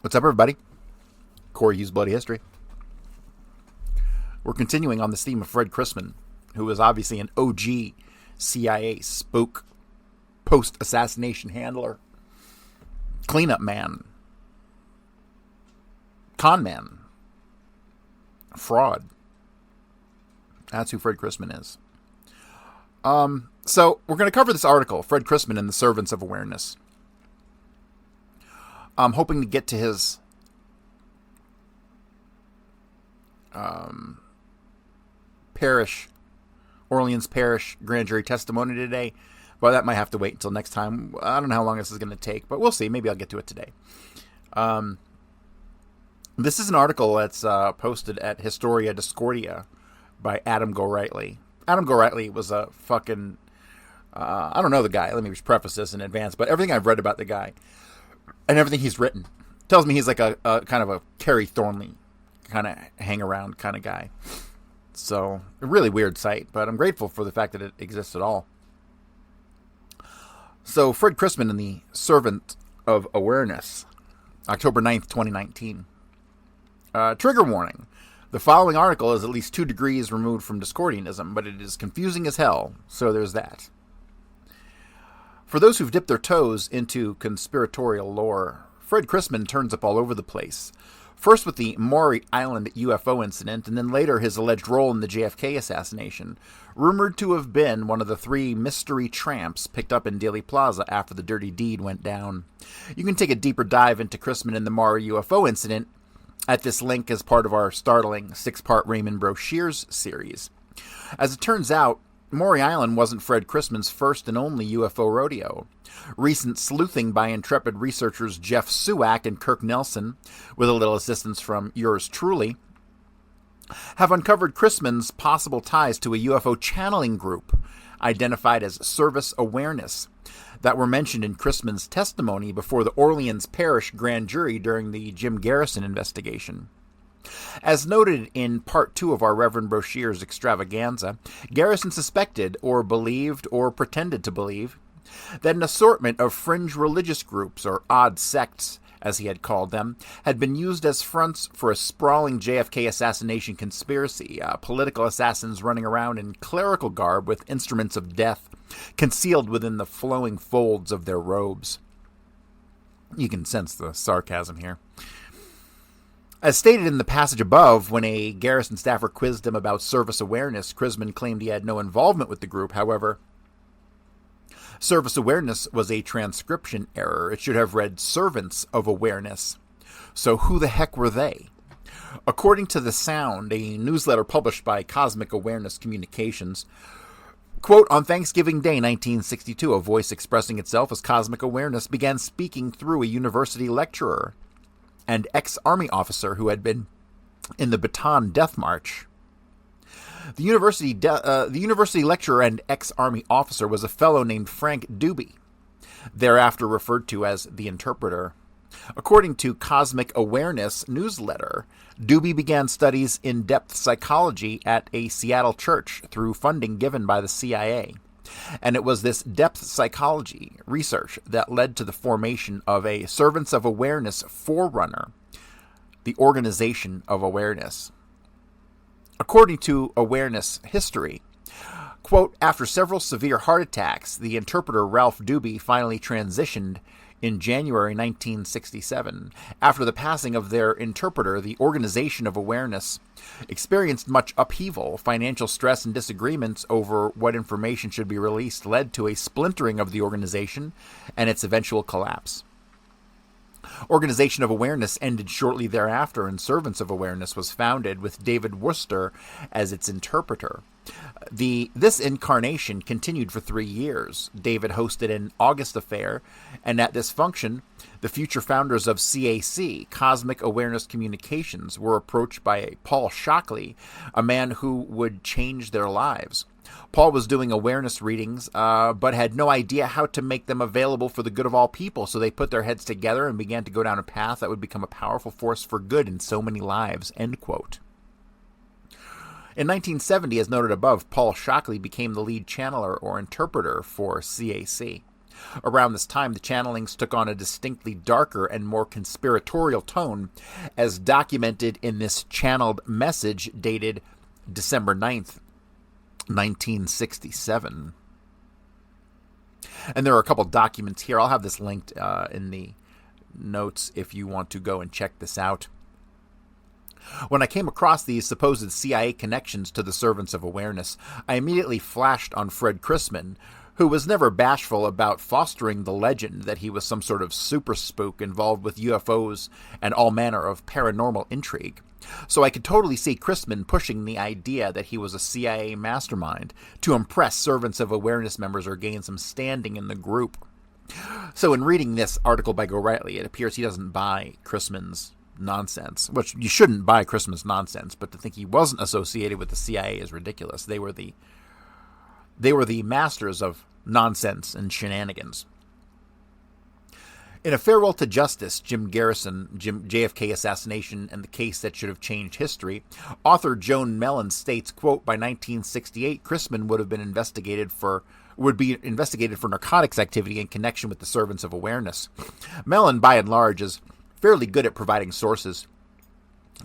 What's up, everybody? Corey Hughes, Bloody History. We're continuing on this theme of Fred Crisman, who was obviously an OG CIA spook, post-assassination handler, cleanup man, con man, fraud. That's who Fred Crisman is. So we're going to cover this article, Fred Crisman and the Servants of Awareness. I'm hoping to get to his Orleans Parish grand jury testimony today. Well, that might have to wait until next time. I don't know how long this is going to take, but we'll see. Maybe I'll get to it today. This is an article that's posted at Historia Discordia by Adam Gorightly. Adam Gorightly was a fucking... I don't know the guy. Let me just preface this in advance. But everything I've read about the guy and everything he's written tells me he's like a kind of a Kerry Thornley kind of hang around kind of guy. So, a really weird site, but I'm grateful for the fact that it exists at all. So, Fred Crisman and the Servant of Awareness, October 9th, 2019. Trigger warning. The following article is at least 2 degrees removed from Discordianism, but it is confusing as hell, so there's that. For those who've dipped their toes into conspiratorial lore, Fred Crisman turns up all over the place. First with the Maury Island UFO incident, and then later his alleged role in the JFK assassination, rumored to have been one of the 3 mystery tramps picked up in Dealey Plaza after the dirty deed went down. You can take a deeper dive into Crisman and the Maury UFO incident at this link as part of our startling 6-part Raymond Brochures series. As it turns out, Maury Island wasn't Fred Crisman's first and only UFO rodeo. Recent sleuthing by intrepid researchers Jeff Suak and Kirk Nelson, with a little assistance from yours truly, have uncovered Crisman's possible ties to a UFO channeling group identified as Service Awareness that were mentioned in Crisman's testimony before the Orleans Parish grand jury during the Jim Garrison investigation. As noted in Part 2 of our Reverend Brochures extravaganza, Garrison suspected, or believed, or pretended to believe, that an assortment of fringe religious groups, or odd sects, as he had called them, had been used as fronts for a sprawling JFK assassination conspiracy, political assassins running around in clerical garb with instruments of death concealed within the flowing folds of their robes. You can sense the sarcasm here. As stated in the passage above, when a Garrison staffer quizzed him about service awareness, Crisman claimed he had no involvement with the group. However, service awareness was a transcription error. It should have read Servants of Awareness. So who the heck were they? According to The Sound, a newsletter published by Cosmic Awareness Communications, quote, on Thanksgiving Day 1962, a voice expressing itself as Cosmic Awareness began speaking through a university lecturer and ex-Army officer who had been in the Bataan Death March. The university lecturer and ex-Army officer was a fellow named Frank Doobie, thereafter referred to as the Interpreter. According to Cosmic Awareness newsletter, Doobie began studies in depth psychology at a Seattle church through funding given by the CIA. And it was this depth psychology research that led to the formation of a Servants of Awareness forerunner, the Organization of Awareness. According to Awareness history, quote, after several severe heart attacks, the interpreter Ralph Doobie finally transitioned in January 1967. After the passing of their interpreter, the Organization of Awareness experienced much upheaval. Financial stress and disagreements over what information should be released led to a splintering of the organization and its eventual collapse. Organization of Awareness ended shortly thereafter, and Servants of Awareness was founded with David Worcester as its interpreter. This incarnation continued for 3 years. David hosted an August affair, and at this function, the future founders of CAC, Cosmic Awareness Communications, were approached by Paul Shockley, a man who would change their lives. Paul was doing awareness readings, but had no idea how to make them available for the good of all people, so they put their heads together and began to go down a path that would become a powerful force for good in so many lives, end quote. In 1970, as noted above, Paul Shockley became the lead channeler or interpreter for CAC. Around this time, the channelings took on a distinctly darker and more conspiratorial tone, as documented in this channeled message dated December 9th, 1967. And there are a couple documents here. I'll have this linked in the notes if you want to go and check this out. When I came across these supposed CIA connections to the Servants of Awareness, I immediately flashed on Fred Crisman, who was never bashful about fostering the legend that he was some sort of super spook involved with UFOs and all manner of paranormal intrigue. So I could totally see Crisman pushing the idea that he was a CIA mastermind to impress Servants of Awareness members or gain some standing in the group. So in reading this article by Go Rightly, it appears he doesn't buy Crisman's nonsense, which you shouldn't buy Crisman's nonsense, but to think he wasn't associated with the CIA is ridiculous. They were the masters of nonsense and shenanigans. In A Farewell to Justice, Jim Garrison, JFK Assassination and the Case That Should Have Changed History, author Joan Mellon states, quote, by 1968, Crisman would be investigated for narcotics activity in connection with the Servants of Awareness. Mellon, by and large, is fairly good at providing sources,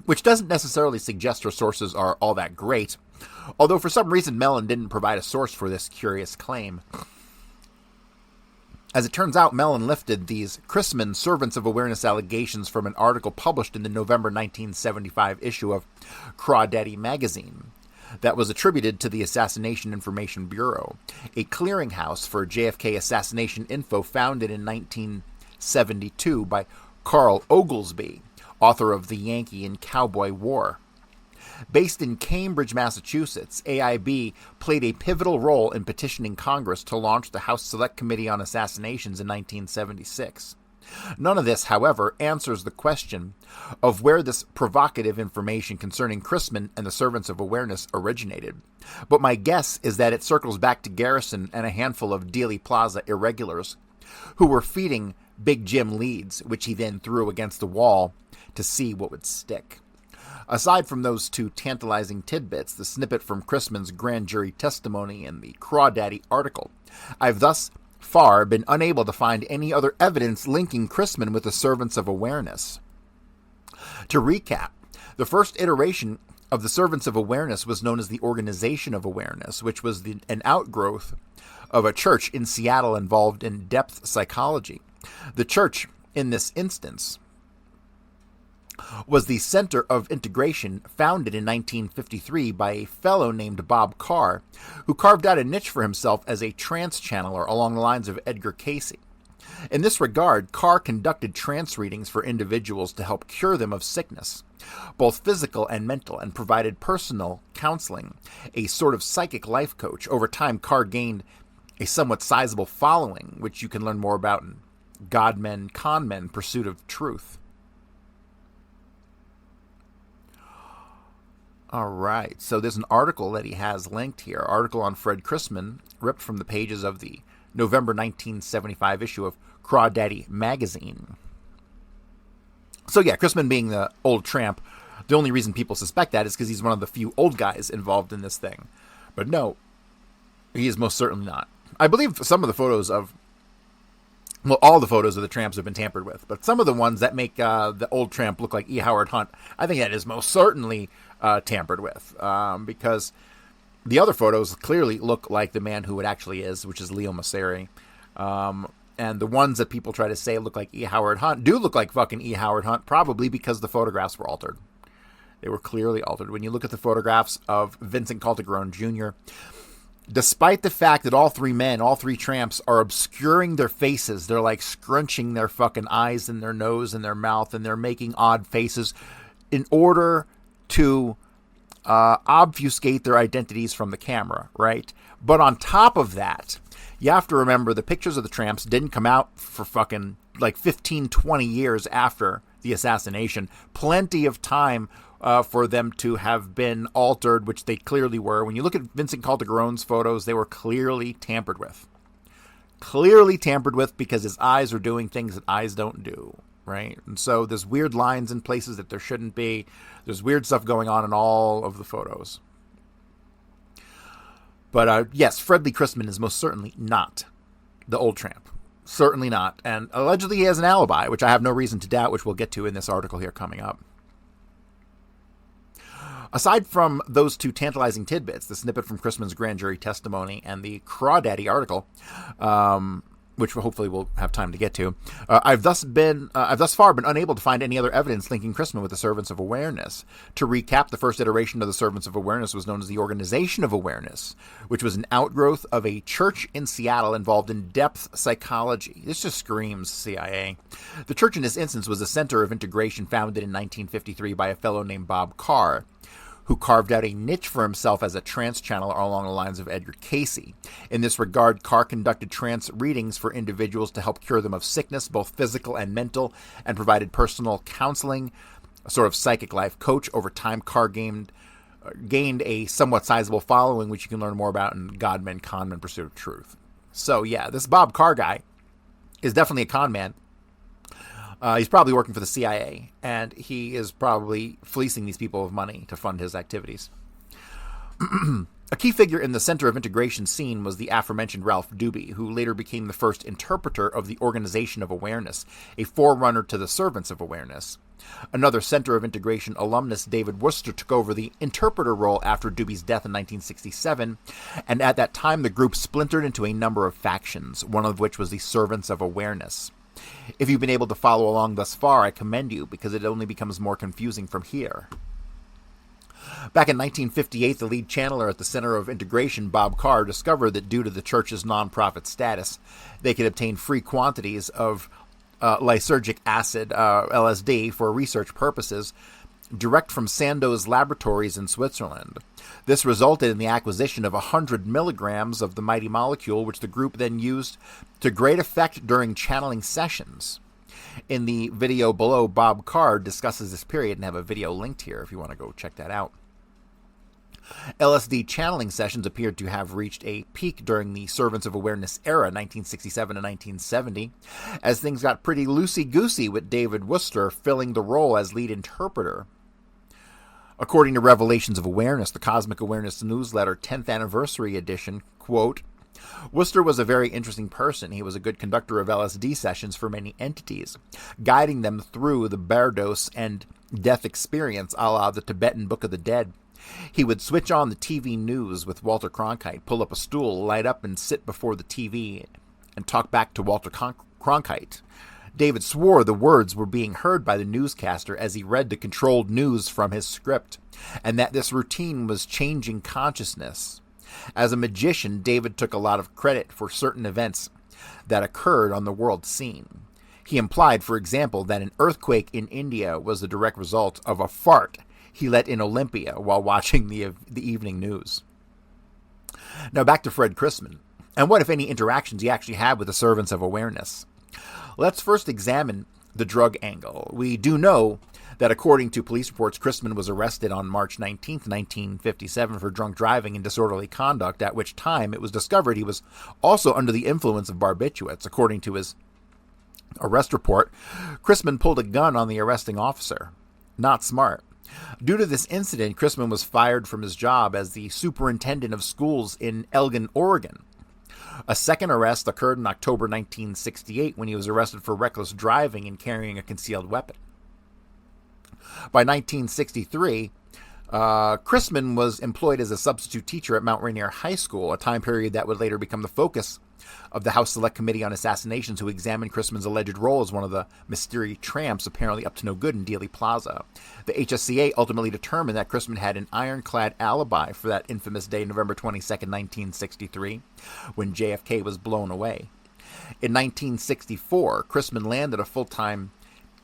which doesn't necessarily suggest her sources are all that great, although for some reason Mellon didn't provide a source for this curious claim. As it turns out, Mellon lifted these Crisman Servants of Awareness allegations from an article published in the November 1975 issue of Crawdaddy magazine that was attributed to the Assassination Information Bureau, a clearinghouse for JFK assassination info founded in 1972 by Carl Oglesby, author of The Yankee and Cowboy War. Based in Cambridge, Massachusetts, AIB played a pivotal role in petitioning Congress to launch the House Select Committee on Assassinations in 1976. None of this, however, answers the question of where this provocative information concerning Crisman and the Servants of Awareness originated. But my guess is that it circles back to Garrison and a handful of Dealey Plaza irregulars who were feeding Big Jim leads, which he then threw against the wall to see what would stick. Aside from those two tantalizing tidbits, the snippet from Crisman's grand jury testimony and the Crawdaddy article, I've thus far been unable to find any other evidence linking Crisman with the Servants of Awareness. To recap, the first iteration of the Servants of Awareness was known as the Organization of Awareness, which was an outgrowth of a church in Seattle involved in depth psychology. The church, in this instance, was the Center of Integration, founded in 1953 by a fellow named Bob Carr, who carved out a niche for himself as a trance channeler along the lines of Edgar Cayce. In this regard, Carr conducted trance readings for individuals to help cure them of sickness, both physical and mental, and provided personal counseling, a sort of psychic life coach. Over time, Carr gained a somewhat sizable following, which you can learn more about in God Men, Con Men, Pursuit of Truth. All right, so there's an article that he has linked here, article on Fred Crisman, ripped from the pages of the November 1975 issue of Crawdaddy magazine. So yeah, Crisman being the old tramp, the only reason people suspect that is because he's one of the few old guys involved in this thing. But no, he is most certainly not. I believe some of the photos of, well, all the photos of the tramps have been tampered with, but some of the ones that make the old tramp look like E. Howard Hunt, I think that is most certainly tampered with, because the other photos clearly look like the man who it actually is, which is Leo Masseri. And the ones that people try to say look like E. Howard Hunt do look like fucking E. Howard Hunt, probably because the photographs were altered. They were clearly altered. When you look at the photographs of Vincent Calderon Jr., despite the fact that all three tramps are obscuring their faces, they're like scrunching their fucking eyes and their nose and their mouth, and they're making odd faces in order to obfuscate their identities from the camera, right? But on top of that, you have to remember the pictures of the tramps didn't come out for fucking like 15, 20 years after the assassination. Plenty of time for them to have been altered, which they clearly were. When you look at Vincent Calderon's photos, they were clearly tampered with. Clearly tampered with because his eyes are doing things that eyes don't do, right? And so there's weird lines in places that there shouldn't be. There's weird stuff going on in all of the photos. But yes, Fred Lee Crisman is most certainly not the old tramp. Certainly not. And allegedly he has an alibi, which I have no reason to doubt, which we'll get to in this article here coming up. Aside from those two tantalizing tidbits, the snippet from Crisman's grand jury testimony and the Crawdaddy article, which hopefully we'll have time to get to, I've thus far been unable to find any other evidence linking Crisman with the Servants of Awareness. To recap, the first iteration of the Servants of Awareness was known as the Organization of Awareness, which was an outgrowth of a church in Seattle involved in depth psychology. This just screams CIA. The church in this instance was a center of integration founded in 1953 by a fellow named Bob Carr, who carved out a niche for himself as a trance channeler along the lines of Edgar Cayce. In this regard, Carr conducted trance readings for individuals to help cure them of sickness, both physical and mental, and provided personal counseling, a sort of psychic life coach. Over time, Carr gained a somewhat sizable following, which you can learn more about in God Men, Con Men, Pursuit of Truth. So yeah, this Bob Carr guy is definitely a con man. He's probably working for the CIA, and he is probably fleecing these people of money to fund his activities. A key figure in the center of integration scene was the aforementioned Ralph Doobie, who later became the first interpreter of the Organization of Awareness, a forerunner to the Servants of Awareness. Another center of integration alumnus, David Worcester, took over the interpreter role after Doobie's death in 1967, and at that time the group splintered into a number of factions, one of which was the Servants of Awareness. If you've been able to follow along thus far, I commend you, because it only becomes more confusing from here. Back in 1958, the lead channeler at the Center of Integration, Bob Carr, discovered that due to the church's nonprofit status, they could obtain free quantities of lysergic acid, LSD, for research purposes, direct from Sandoz Laboratories in Switzerland. This resulted in the acquisition of 100 milligrams of the mighty molecule, which the group then used to great effect during channeling sessions. In the video below, Bob Carr discusses this period, and have a video linked here if you want to go check that out. LSD channeling sessions appeared to have reached a peak during the Servants of Awareness era, 1967 to 1970, as things got pretty loosey-goosey with David Worcester filling the role as lead interpreter. According to Revelations of Awareness, the Cosmic Awareness newsletter 10th anniversary edition, quote, Worcester was a very interesting person. He was a good conductor of LSD sessions for many entities, guiding them through the Bardos and death experience a la the Tibetan Book of the Dead. He would switch on the TV news with Walter Cronkite, pull up a stool, light up and sit before the TV, and talk back to Walter Cronkite. David swore the words were being heard by the newscaster as he read the controlled news from his script, and that this routine was changing consciousness. As a magician, David took a lot of credit for certain events that occurred on the world scene. He implied, for example, that an earthquake in India was the direct result of a fart he let in Olympia while watching the evening news. Now back to Fred Crisman, and what, if any, interactions he actually had with the Servants of Awareness. Let's first examine the drug angle. We do know that according to police reports, Crisman was arrested on March 19, 1957 for drunk driving and disorderly conduct, at which time it was discovered he was also under the influence of barbiturates. According to his arrest report, Crisman pulled a gun on the arresting officer. Not smart. Due to this incident, Crisman was fired from his job as the superintendent of schools in Elgin, Oregon. A second arrest occurred in October 1968 when he was arrested for reckless driving and carrying a concealed weapon. By 1963, Crisman was employed as a substitute teacher at Mount Rainier High School, a time period that would later become the focus of the House Select Committee on Assassinations, who examined Crisman's alleged role as one of the mysterious tramps apparently up to no good in Dealey Plaza. The HSCA ultimately determined that Crisman had an ironclad alibi for that infamous day, November 22, 1963, when JFK was blown away. In 1964, Crisman landed a full-time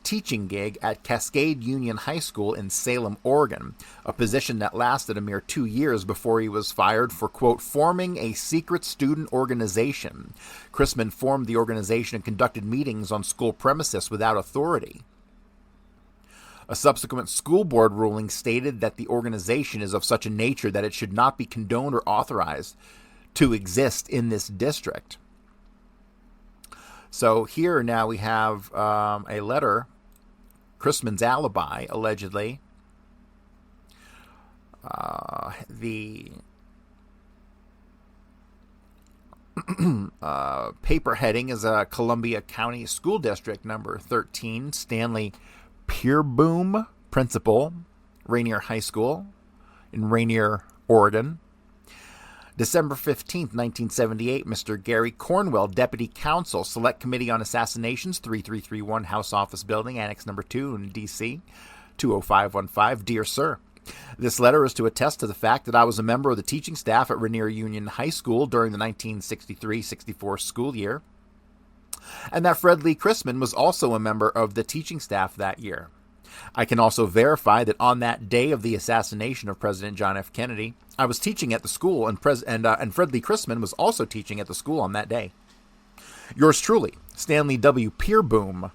teaching gig at Cascade Union High School in Salem, Oregon, a position that lasted a mere 2 years before he was fired for, quote, forming a secret student organization. Crisman formed the organization and conducted meetings on school premises without authority. A subsequent school board ruling stated that the organization is of such a nature that it should not be condoned or authorized to exist in this district. So here now we have a letter, Crisman's alibi, allegedly. Paper heading is Columbia County School District number 13. Stanley Peerboom, principal, Rainier High School in Rainier, Oregon. December 15th, 1978, Mr. Gary Cornwell, Deputy Counsel, Select Committee on Assassinations, 3331 House Office Building, Annex Number 2 in D.C., 20515. Dear Sir, this letter is to attest to the fact that I was a member of the teaching staff at Rainier Union High School during the 1963-64 school year, and that Fred Lee Crisman was also a member of the teaching staff that year. I can also verify that on that day of the assassination of President John F. Kennedy, I was teaching at the school, and Fred Lee Crisman was also teaching at the school on that day. Yours truly, Stanley W. Peerboom,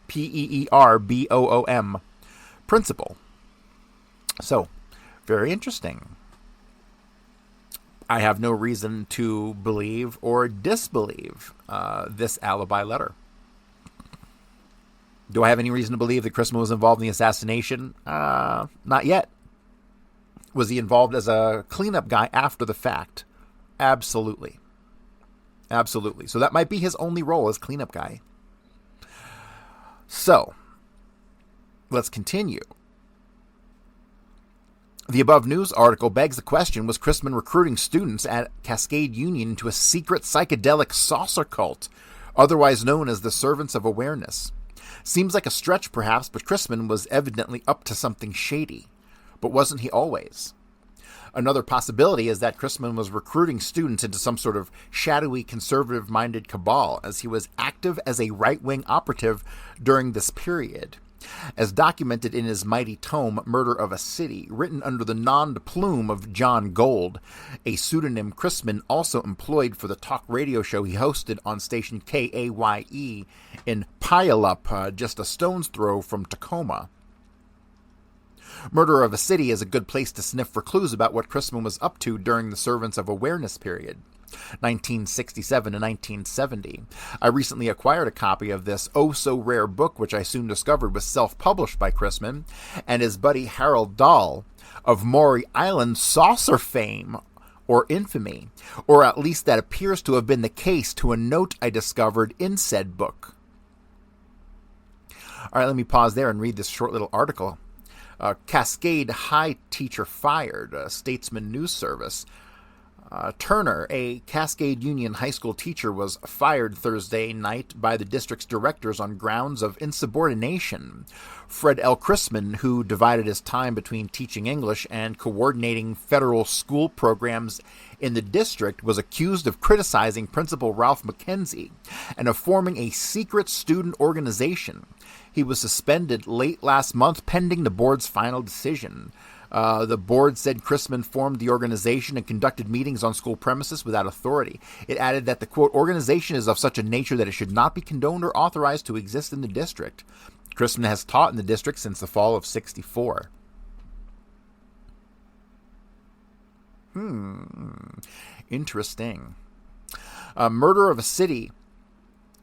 Peerboom, principal. So, very interesting. I have no reason to believe or disbelieve this alibi letter. Do I have any reason to believe that Crisman was involved in the assassination? Not yet. Was he involved as a cleanup guy after the fact? Absolutely. Absolutely. So that might be his only role as cleanup guy. So, let's continue. The above news article begs the question, was Crisman recruiting students at Cascade Union into a secret psychedelic saucer cult, otherwise known as the Servants of Awareness? Seems like a stretch, perhaps, but Crisman was evidently up to something shady. But wasn't he always? Another possibility is that Crisman was recruiting students into some sort of shadowy, conservative-minded cabal, as he was active as a right-wing operative during this period. As documented in his mighty tome, Murder of a City, written under the nom de plume of John Gold, a pseudonym Crisman also employed for the talk radio show he hosted on station KAYE in Puyallup, just a stone's throw from Tacoma. Murder of a City is a good place to sniff for clues about what Crisman was up to during the Servants of Awareness period, 1967 to 1970. I recently acquired a copy of this oh-so-rare book, which I soon discovered was self-published by Crisman and his buddy Harold Dahl of Maury Island saucer fame or infamy, or at least that appears to have been the case to a note I discovered in said book. All right, let me pause there and read this short little article. Cascade High teacher fired, Statesman News Service. Turner, a Cascade Union High School teacher, was fired Thursday night by the district's directors on grounds of insubordination. Fred L. Crisman, who divided his time between teaching English and coordinating federal school programs in the district, was accused of criticizing Principal Ralph McKenzie and of forming a secret student organization. He was suspended late last month pending the board's final decision. The board said Crisman formed the organization and conducted meetings on school premises without authority. It added that the, quote, organization is of such a nature that it should not be condoned or authorized to exist in the district. Crisman has taught in the district since the fall of '64. Interesting. Murder of a City,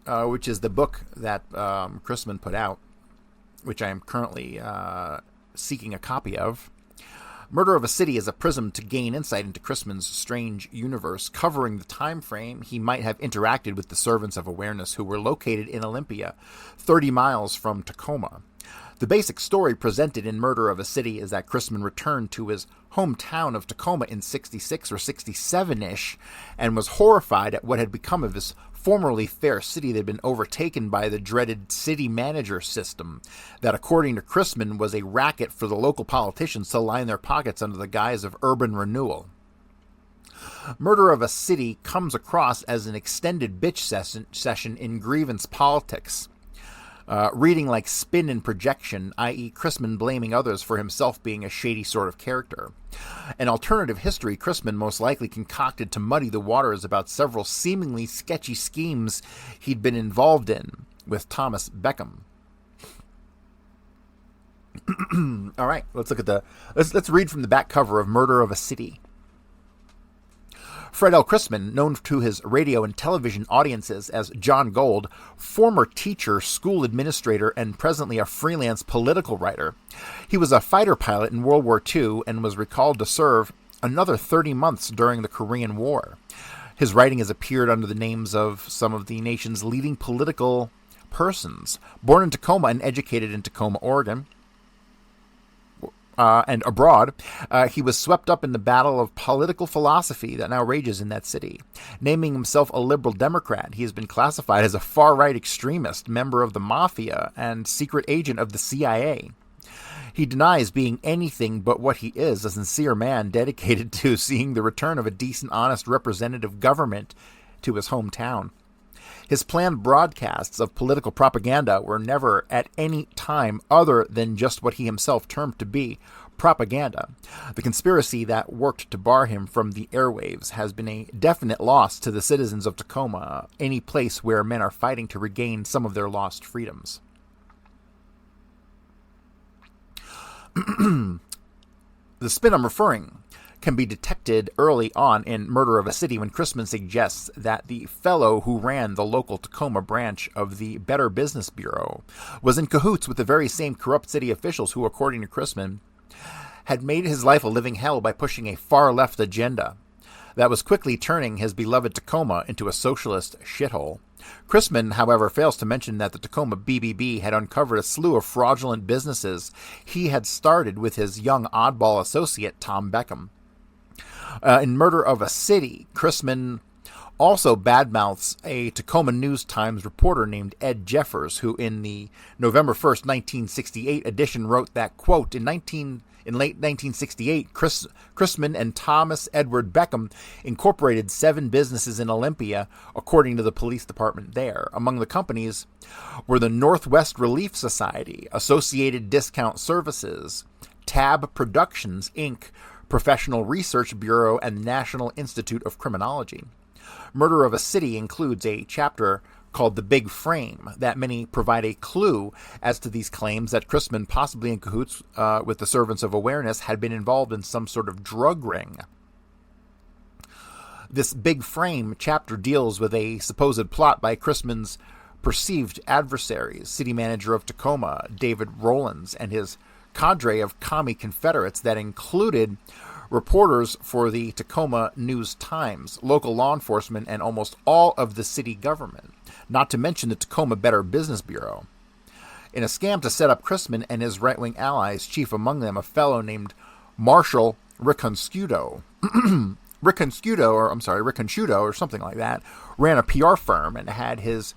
which is the book that Crisman put out, which I am currently seeking a copy of. Murder of a City is a prism to gain insight into Crisman's strange universe, covering the time frame he might have interacted with the Servants of Awareness, who were located in Olympia, 30 miles from Tacoma. The basic story presented in Murder of a City is that Crisman returned to his hometown of Tacoma in 66 or 67-ish and was horrified at what had become of his formerly fair city that had been overtaken by the dreaded city manager system that, according to Crisman, was a racket for the local politicians to line their pockets under the guise of urban renewal. Murder of a City comes across as an extended bitch session in grievance politics, reading like spin and projection, i.e. Crisman blaming others for himself being a shady sort of character. An alternative history Crisman most likely concocted to muddy the waters about several seemingly sketchy schemes he'd been involved in with Thomas Beckham. All right, let's look at let's read from the back cover of Murder of a City. Fred L. Crisman, known to his radio and television audiences as John Gold, former teacher, school administrator, and presently a freelance political writer. He was a fighter pilot in World War II and was recalled to serve another 30 months during the Korean War. His writing has appeared under the names of some of the nation's leading political persons. Born in Tacoma and educated in Tacoma, Oregon, and abroad, he was swept up in the battle of political philosophy that now rages in that city. Naming himself a liberal Democrat, he has been classified as a far-right extremist, member of the Mafia, and secret agent of the CIA. He denies being anything but what he is, a sincere man dedicated to seeing the return of a decent, honest representative government to his hometown. His planned broadcasts of political propaganda were never at any time other than just what he himself termed to be propaganda. The conspiracy that worked to bar him from the airwaves has been a definite loss to the citizens of Tacoma, any place where men are fighting to regain some of their lost freedoms. The spin I'm referring can be detected early on in Murder of a City when Crisman suggests that the fellow who ran the local Tacoma branch of the Better Business Bureau was in cahoots with the very same corrupt city officials who, according to Crisman, had made his life a living hell by pushing a far-left agenda that was quickly turning his beloved Tacoma into a socialist shithole. Crisman, however, fails to mention that the Tacoma BBB had uncovered a slew of fraudulent businesses he had started with his young oddball associate, Tom Beckham. In Murder of a City, Crisman also badmouths a Tacoma News-Times reporter named Ed Jeffers, who in the November 1st, 1968 edition wrote that, quote, in late 1968, Crisman and Thomas Edward Beckham incorporated 7 businesses in Olympia, according to the police department there. Among the companies were the Northwest Relief Society, Associated Discount Services, Tab Productions, Inc., Professional Research Bureau, and National Institute of Criminology. Murder of a City includes a chapter called The Big Frame that many provide a clue as to these claims that Crisman, possibly in cahoots with the Servants of Awareness, had been involved in some sort of drug ring. This Big Frame chapter deals with a supposed plot by Crisman's perceived adversaries, city manager of Tacoma, David Rowlands, and his cadre of commie Confederates that included reporters for the Tacoma News-Times, local law enforcement, and almost all of the city government, not to mention the Tacoma Better Business Bureau. In a scam to set up Crisman and his right-wing allies, chief among them a fellow named Marshall Ricconscudo, or something like that, ran a PR firm and had his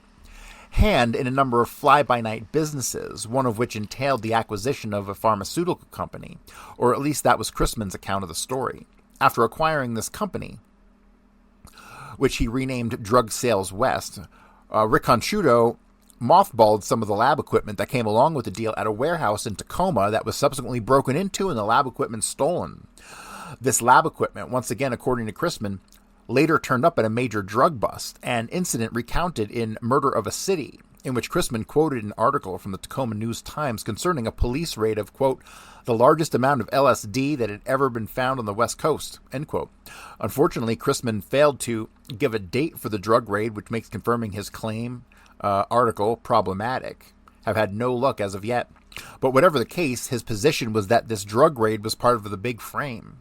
hand in a number of fly-by-night businesses, one of which entailed the acquisition of a pharmaceutical company, or at least that was Crisman's account of the story. After acquiring this company, which he renamed Drug Sales West, Ricconscudo mothballed some of the lab equipment that came along with the deal at a warehouse in Tacoma that was subsequently broken into and the lab equipment stolen. This lab equipment, once again according to Crisman, later turned up at a major drug bust, an incident recounted in Murder of a City, in which Crisman quoted an article from the Tacoma News-Times concerning a police raid of, quote, the largest amount of LSD that had ever been found on the West Coast, end quote. Unfortunately, Crisman failed to give a date for the drug raid, which makes confirming his claim article problematic. Have had no luck as of yet. But whatever the case, his position was that this drug raid was part of the Big Frame,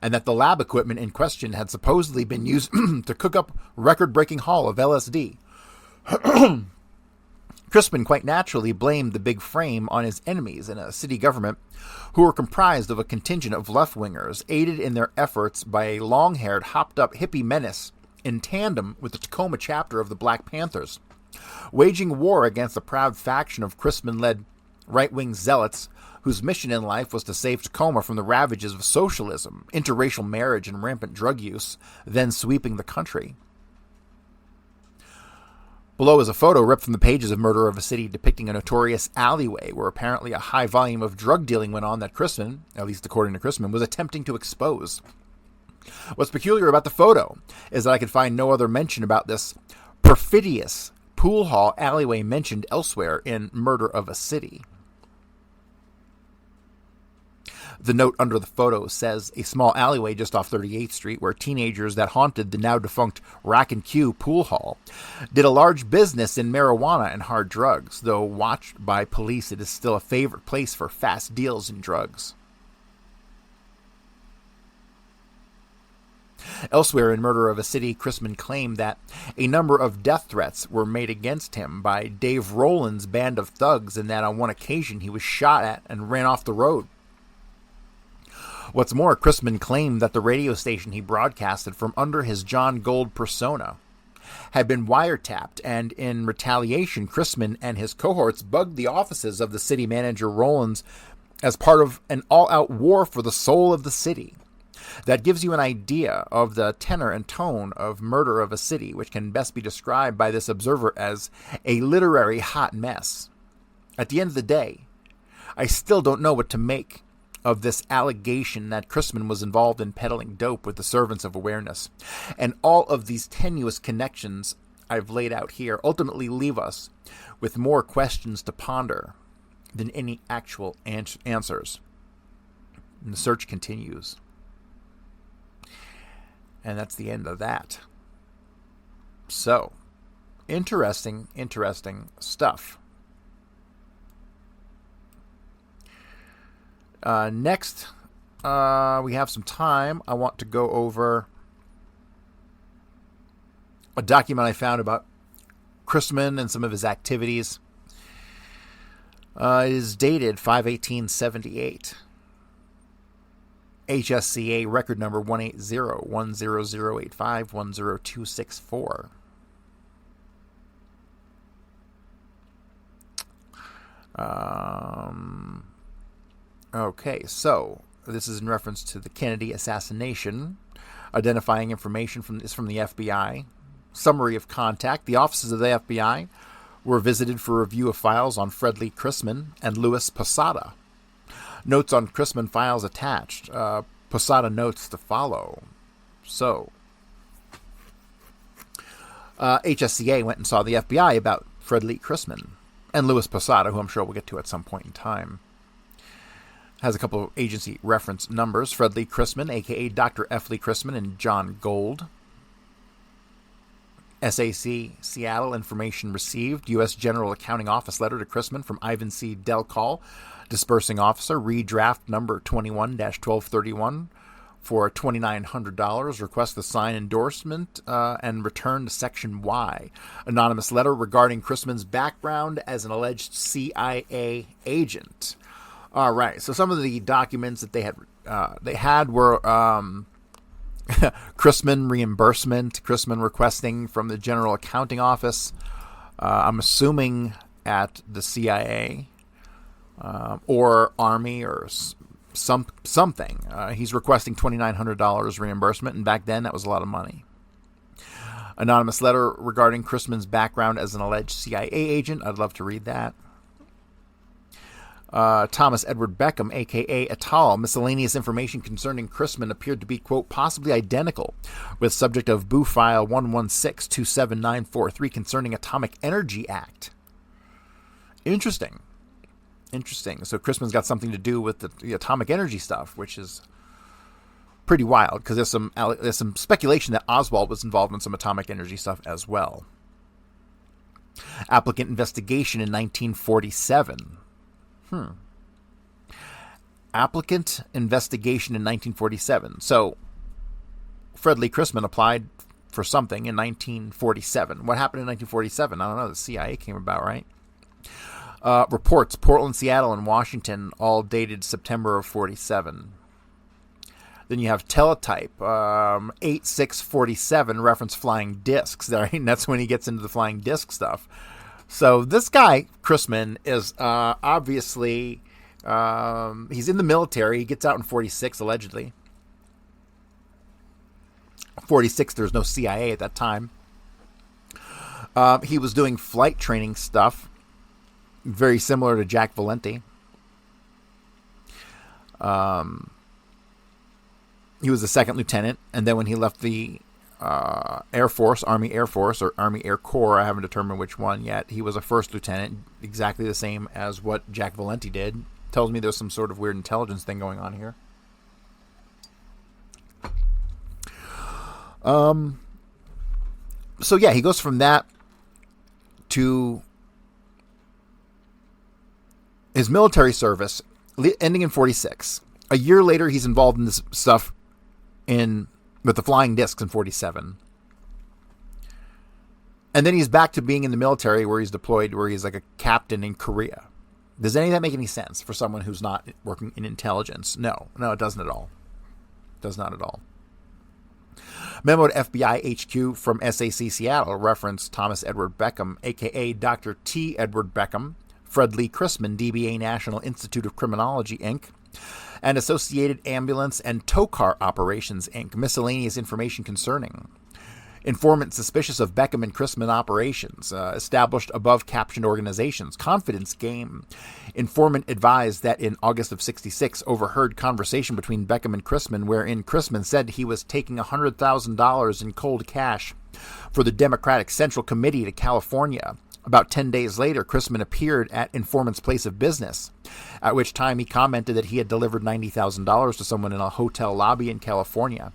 and that the lab equipment in question had supposedly been used to cook up record-breaking haul of LSD. Crisman quite naturally blamed the Big Frame on his enemies in a city government who were comprised of a contingent of left-wingers, aided in their efforts by a long-haired, hopped-up hippie menace in tandem with the Tacoma chapter of the Black Panthers, waging war against the proud faction of Crisman-led right-wing zealots whose mission in life was to save Tacoma from the ravages of socialism, interracial marriage, and rampant drug use, then sweeping the country. Below is a photo ripped from the pages of Murder of a City depicting a notorious alleyway where apparently a high volume of drug dealing went on that Crisman, at least according to Crisman, was attempting to expose. What's peculiar about the photo is that I could find no other mention about this perfidious pool hall alleyway mentioned elsewhere in Murder of a City. The note under the photo says a small alleyway just off 38th Street where teenagers that haunted the now-defunct Rack and Q pool hall did a large business in marijuana and hard drugs. Though watched by police, it is still a favorite place for fast deals in drugs. Elsewhere in Murder of a City, Crisman claimed that a number of death threats were made against him by Dave Rowland's band of thugs, and that on one occasion he was shot at and ran off the road. What's more, Crisman claimed that the radio station he broadcasted from under his John Gold persona had been wiretapped, and in retaliation, Crisman and his cohorts bugged the offices of the city manager Rowlands as part of an all-out war for the soul of the city. That gives you an idea of the tenor and tone of Murder of a City, which can best be described by this observer as a literary hot mess. At the end of the day, I still don't know what to make of this allegation that Crisman was involved in peddling dope with the servants of awareness. And all of these tenuous connections I've laid out here ultimately leave us with more questions to ponder than any actual answers. And the search continues. And that's the end of that. So, interesting stuff. Next, we have some time. I want to go over a document I found about Crisman and some of his activities. It is dated 5/18/78. HSCA record number 180-10085-10264. Okay, so this is in reference to the Kennedy assassination. Identifying information from the FBI. Summary of contact. The offices of the FBI were visited for review of files on Fred Lee Crisman and Louis Posada. Notes on Crisman files attached. Posada notes to follow. So, HSCA went and saw the FBI about Fred Lee Crisman and Louis Posada, who I'm sure we'll get to at some point in time. Has a couple of agency reference numbers. Fred Lee Crisman, a.k.a. Dr. F. Lee Crisman, and John Gold. SAC, Seattle, information received. U.S. General Accounting Office letter to Crisman from Ivan C. Delcall, dispersing officer, redraft number 21-1231 for $2,900. Request the sign endorsement and return to Section Y. Anonymous letter regarding Crisman's background as an alleged CIA agent. All right, so some of the documents that they had were Crisman reimbursement, Crisman requesting from the General Accounting Office. I'm assuming at the CIA. Or Army or something. He's requesting $2,900 reimbursement, and back then that was a lot of money. Anonymous letter regarding Crisman's background as an alleged CIA agent. I'd love to read that. Thomas Edward Beckham, a.k.a. et al. Miscellaneous information concerning Crisman appeared to be, quote, possibly identical with subject of Boo File 116-27943 concerning Atomic Energy Act. Interesting. So Crisman's got something to do with the atomic energy stuff, which is pretty wild because there's some speculation that Oswald was involved in some atomic energy stuff as well. Applicant investigation in 1947. Applicant investigation in 1947. So Fred Lee Crisman applied for something in 1947. What happened in 1947? I don't know. The CIA came about, right? Reports, Portland, Seattle, and Washington, all dated September of 47. Then you have teletype, 8647, reference flying discs. And that's when he gets into the flying disc stuff. So this guy, Crisman, is obviously, he's in the military. He gets out in 46, allegedly. 46, there's no CIA at that time. He was doing flight training stuff. Very similar to Jack Valenti. He was a second lieutenant, and then when he left the Air Force, Army Air Force, or Army Air Corps, I haven't determined which one yet, he was a first lieutenant, exactly the same as what Jack Valenti did. Tells me there's some sort of weird intelligence thing going on here. So yeah, he goes from that to his military service, ending in 46. A year later, he's involved in this stuff in with the flying discs in 47. And then he's back to being in the military where he's deployed, where he's like a captain in Korea. Does any of that make any sense for someone who's not working in intelligence? No, it doesn't at all. Does not at all. Memo to FBI HQ from SAC Seattle referenced Thomas Edward Beckham, a.k.a. Dr. T. Edward Beckham, Fred Lee Crisman, DBA National Institute of Criminology, Inc., and Associated Ambulance and Tow Car Operations, Inc., miscellaneous information concerning. Informant suspicious of Beckham and Crisman operations, established above-captioned organizations. Confidence game. Informant advised that in August of 66, overheard conversation between Beckham and Crisman, wherein Crisman said he was taking $100,000 in cold cash for the Democratic Central Committee to California. About 10 days later, Crisman appeared at informant's place of business, at which time he commented that he had delivered $90,000 to someone in a hotel lobby in California.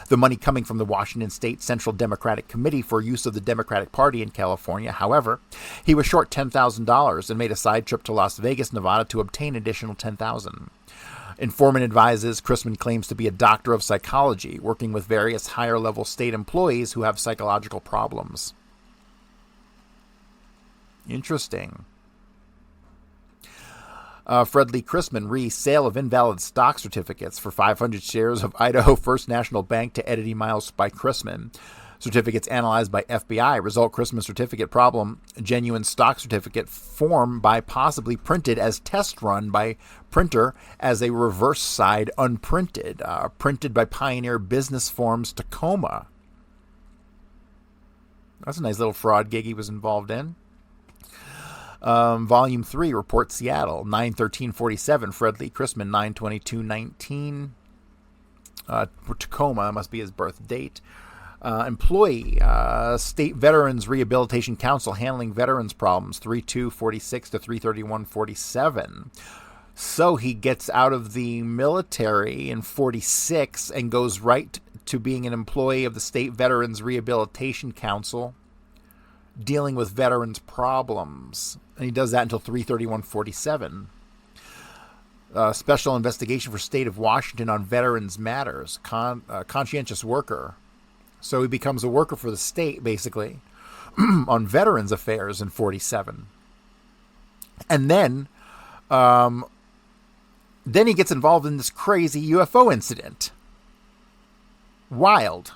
The money coming from the Washington State Central Democratic Committee for use of the Democratic Party in California. However, he was short $10,000 and made a side trip to Las Vegas, Nevada to obtain additional $10,000. Informant advises Crisman claims to be a doctor of psychology, working with various higher-level state employees who have psychological problems. Interesting. Fred Lee Crisman, sale of invalid stock certificates for 500 shares of Idaho First National Bank to Eddie Miles by Crisman. Certificates analyzed by FBI. Result Crisman certificate problem. Genuine stock certificate form by possibly printed as test run by printer as a reverse side unprinted. Printed by Pioneer Business Forms Tacoma. That's a nice little fraud gig he was involved in. Volume 3, Report Seattle, 9/13/47, Fred Lee Crisman, 9/22/19, Tacoma, must be his birth date. Employee, State Veterans Rehabilitation Council, handling veterans problems, 3/2/46 to 3/31/47. So he gets out of the military in 46 and goes right to being an employee of the State Veterans Rehabilitation Council, dealing with veterans' problems. And he does that until 3/31/47. Special investigation for State of Washington on veterans matters. Conscientious worker. So he becomes a worker for the state, basically, on veterans affairs in 47. And then he gets involved in this crazy UFO incident. Wild.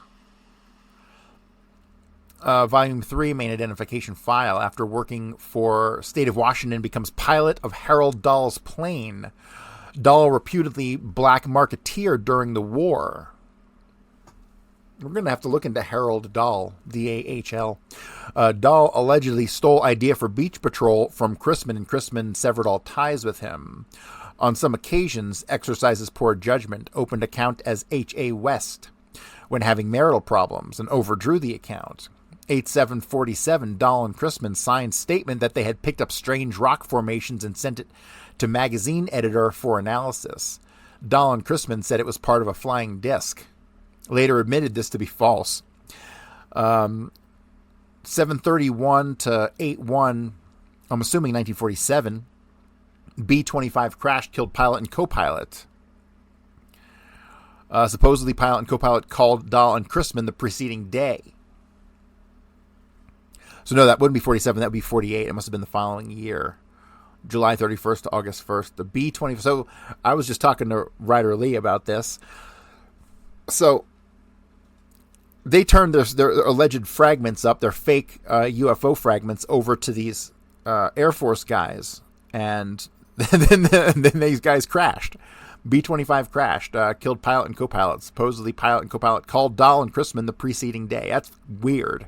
Volume 3, main identification file. After working for State of Washington, becomes pilot of Harold Dahl's plane. Dahl reputedly black marketeer during the war. We're going to have to look into Harold Dahl, D-A-H-L. Dahl allegedly stole idea for beach patrol from Crisman, and Crisman severed all ties with him. On some occasions, exercises poor judgment, opened account as H.A. West when having marital problems, and overdrew the account. 8/7/47, Dahl and Crisman signed statement that they had picked up strange rock formations and sent it to magazine editor for analysis. Dahl and Crisman said it was part of a flying disc. Later admitted this to be false. 7/31 to 8/1, I'm assuming 1947, B-25 crashed, killed pilot and co-pilot. Supposedly pilot and co-pilot called Dahl and Crisman the preceding day. So no, that wouldn't be 47. That would be 48. It must have been the following year, July 31st to August 1st. The B-20. So I was just talking to Ryder Lee about this. So they turned their alleged fragments up, their fake UFO fragments, over to these Air Force guys, and then these guys crashed. B-25 crashed, killed pilot and co-pilot. Supposedly pilot and co-pilot called Dahl and Crisman the preceding day. That's weird.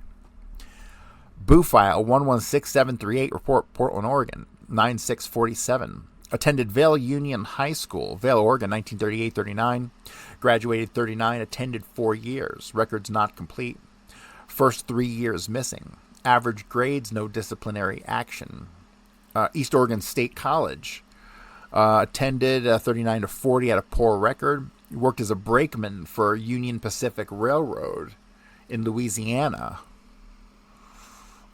Boo file 116738, report Portland, Oregon, 9/6/47. Attended Vail Union High School, Vail, Oregon, 1938-39. Graduated 39, attended 4 years. Records not complete. First 3 years missing. Average grades, no disciplinary action. East Oregon State College. Attended 39 to 40, had a poor record. Worked as a brakeman for Union Pacific Railroad in Louisiana.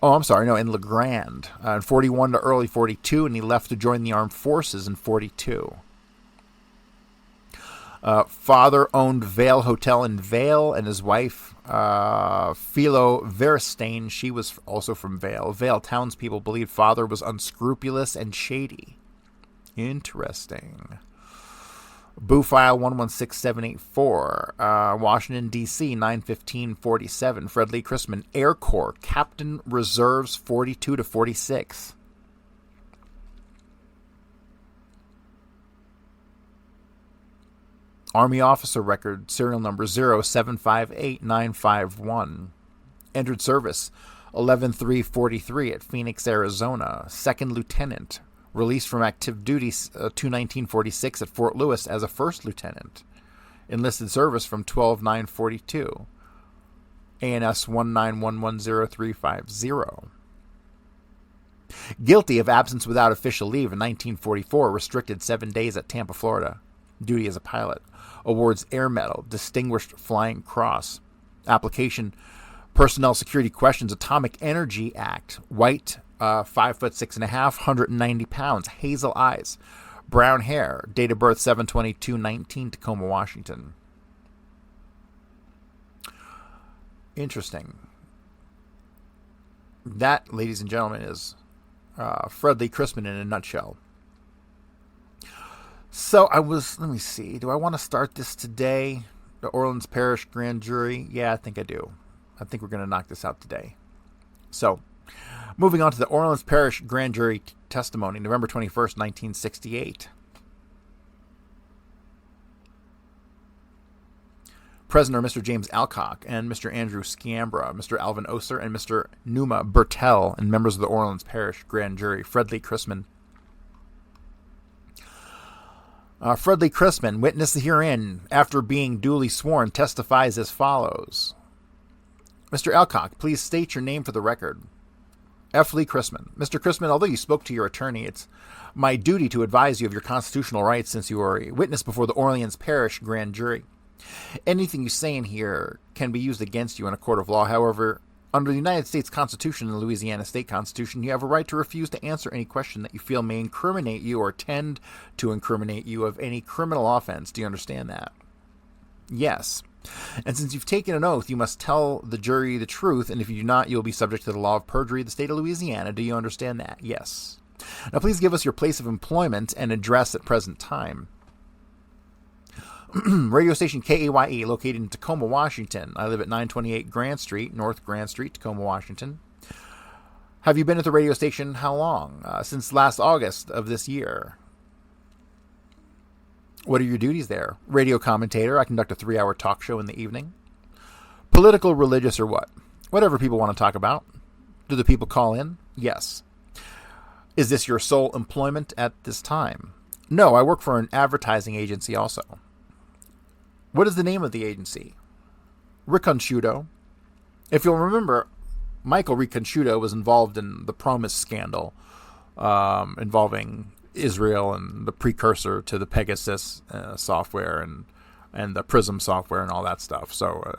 Oh, I'm sorry, no, in La Grande. In 41 to early 42, and he left to join the armed forces in 42. Father owned Vale Hotel in Vale, and his wife, Philo Verstein, she was also from Vale. Vale townspeople believed father was unscrupulous and shady. Interesting. Boo file 116784, Washington, D.C., 9/15/47. Fred Lee Crisman, Air Corps, Captain Reserves 42 to 46. Army officer record, serial number 0758951. Entered service 11/3/43 at Phoenix, Arizona. Second lieutenant. Released from active duty 2/19/46 at Fort Lewis as a first lieutenant. Enlisted service from 12/9/42. ANS 191100350. Guilty of absence without official leave in 1944. Restricted 7 days at Tampa, Florida. Duty as a pilot. Awards Air Medal. Distinguished Flying Cross. Application Personnel Security Questions Atomic Energy Act. White, 5'6.5", 190 pounds, hazel eyes, brown hair, date of birth 7/22/19, Tacoma, Washington. Interesting. That, ladies and gentlemen, is Fred Lee Crisman in a nutshell. So let me see, do I want to start this today? The Orleans Parish Grand Jury? Yeah, I think I do. I think we're going to knock this out today. So, moving on to the Orleans Parish Grand Jury testimony, November 21st, 1968. Present are Mr. James Alcock and Mr. Andrew Sciambra, Mr. Alvin Oser, and Mr. Numa Bertel, and members of the Orleans Parish Grand Jury. Fred Lee Crisman. Fred Lee Crisman, witness herein, after being duly sworn, testifies as follows. Mr. Alcock, please state your name for the record. F. Lee Crisman. Mr. Crisman, although you spoke to your attorney, it's my duty to advise you of your constitutional rights since you are a witness before the Orleans Parish Grand Jury. Anything you say in here can be used against you in a court of law. However, under the United States Constitution and the Louisiana State Constitution, you have a right to refuse to answer any question that you feel may incriminate you or tend to incriminate you of any criminal offense. Do you understand that? Yes. And since you've taken an oath, you must tell the jury the truth, and if you do not, you'll be subject to the law of perjury of the state of Louisiana. Do you understand that? Yes. Now please give us your place of employment and address at present time. Radio station KAYE, located in Tacoma, Washington. I live at 928 Grant Street, North Grant Street, Tacoma, Washington. Have you been at the radio station how long? Since last August of this year. What are your duties there? Radio commentator. I conduct a 3-hour talk show in the evening. Political, religious, or what? Whatever people want to talk about. Do the people call in? Yes. Is this your sole employment at this time? No, I work for an advertising agency also. What is the name of the agency? Riconosciuto. If you'll remember, Michael Riconosciuto was involved in the Promise scandal involving Israel and the precursor to the Pegasus software and the Prism software and all that stuff. So,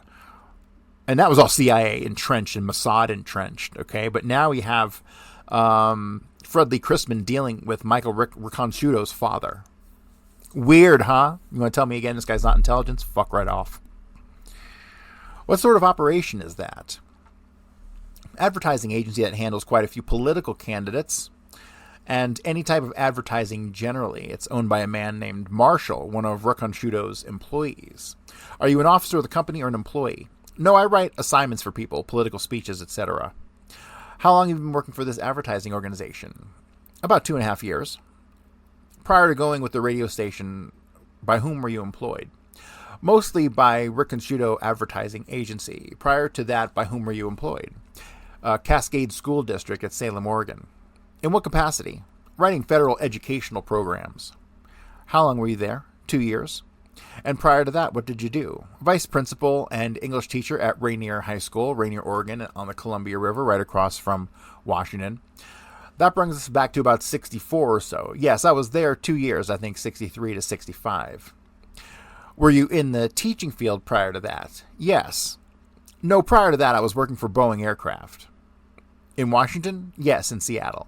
and that was all CIA entrenched and Mossad entrenched. Okay, but now we have Fred Lee Crisman dealing with Michael Riconosciuto's father. Weird, huh? You want to tell me again this guy's not intelligence? Fuck right off. What sort of operation is that? Advertising agency that handles quite a few political candidates and any type of advertising generally. It's owned by a man named Marshall, one of Riconosciuto's employees. Are you an officer of the company or an employee? No, I write assignments for people, political speeches, etc. How long have you been working for this advertising organization? About 2.5 years. Prior to going with the radio station, by whom were you employed? Mostly by Riconosciuto Advertising Agency. Prior to that, by whom were you employed? Cascade School District at Salem, Oregon. In what capacity? Writing federal educational programs. How long were you there? 2 years. And prior to that, what did you do? Vice principal and English teacher at Rainier High School, Rainier, Oregon, on the Columbia River, right across from Washington. That brings us back to about 64 or so. Yes, I was there 2 years, I think 63 to 65. Were you in the teaching field prior to that? Yes. No, prior to that, I was working for Boeing Aircraft. In Washington? Yes, in Seattle.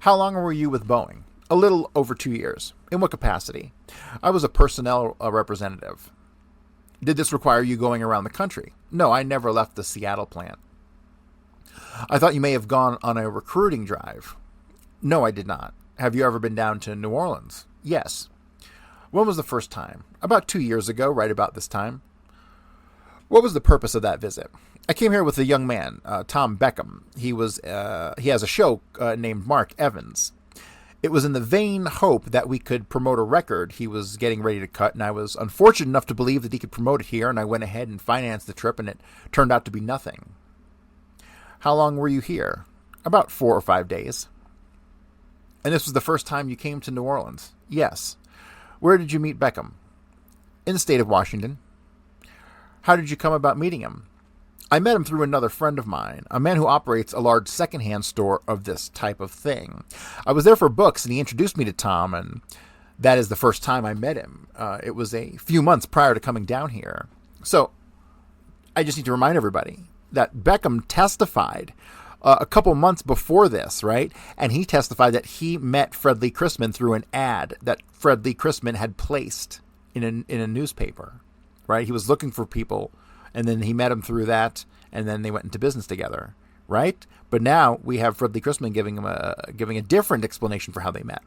How long were you with Boeing? A little over 2 years. In what capacity? I was a personnel representative. Did this require you going around the country? No, I never left the Seattle plant. I thought you may have gone on a recruiting drive. No, I did not. Have you ever been down to New Orleans? Yes. When was the first time? About 2 years ago, right about this time. What was the purpose of that visit? I came here with a young man, Tom Beckham. He has a show named Mark Evans. It was in the vain hope that we could promote a record he was getting ready to cut, and I was unfortunate enough to believe that he could promote it here, and I went ahead and financed the trip, and it turned out to be nothing. How long were you here? About 4 or 5 days. And this was the first time you came to New Orleans? Yes. Where did you meet Beckham? In the state of Washington. How did you come about meeting him? I met him through another friend of mine, a man who operates a large secondhand store of this type of thing. I was there for books, and he introduced me to Tom, and that is the first time I met him. It was a few months prior to coming down here. So, I just need to remind everybody that Beckham testified a couple months before this, right? And he testified that he met Fred Lee Crisman through an ad that Fred Lee Crisman had placed in a newspaper, right? He was looking for people, and then he met him through that, and then they went into business together, right? But now we have Fred Lee Crisman giving a different explanation for how they met.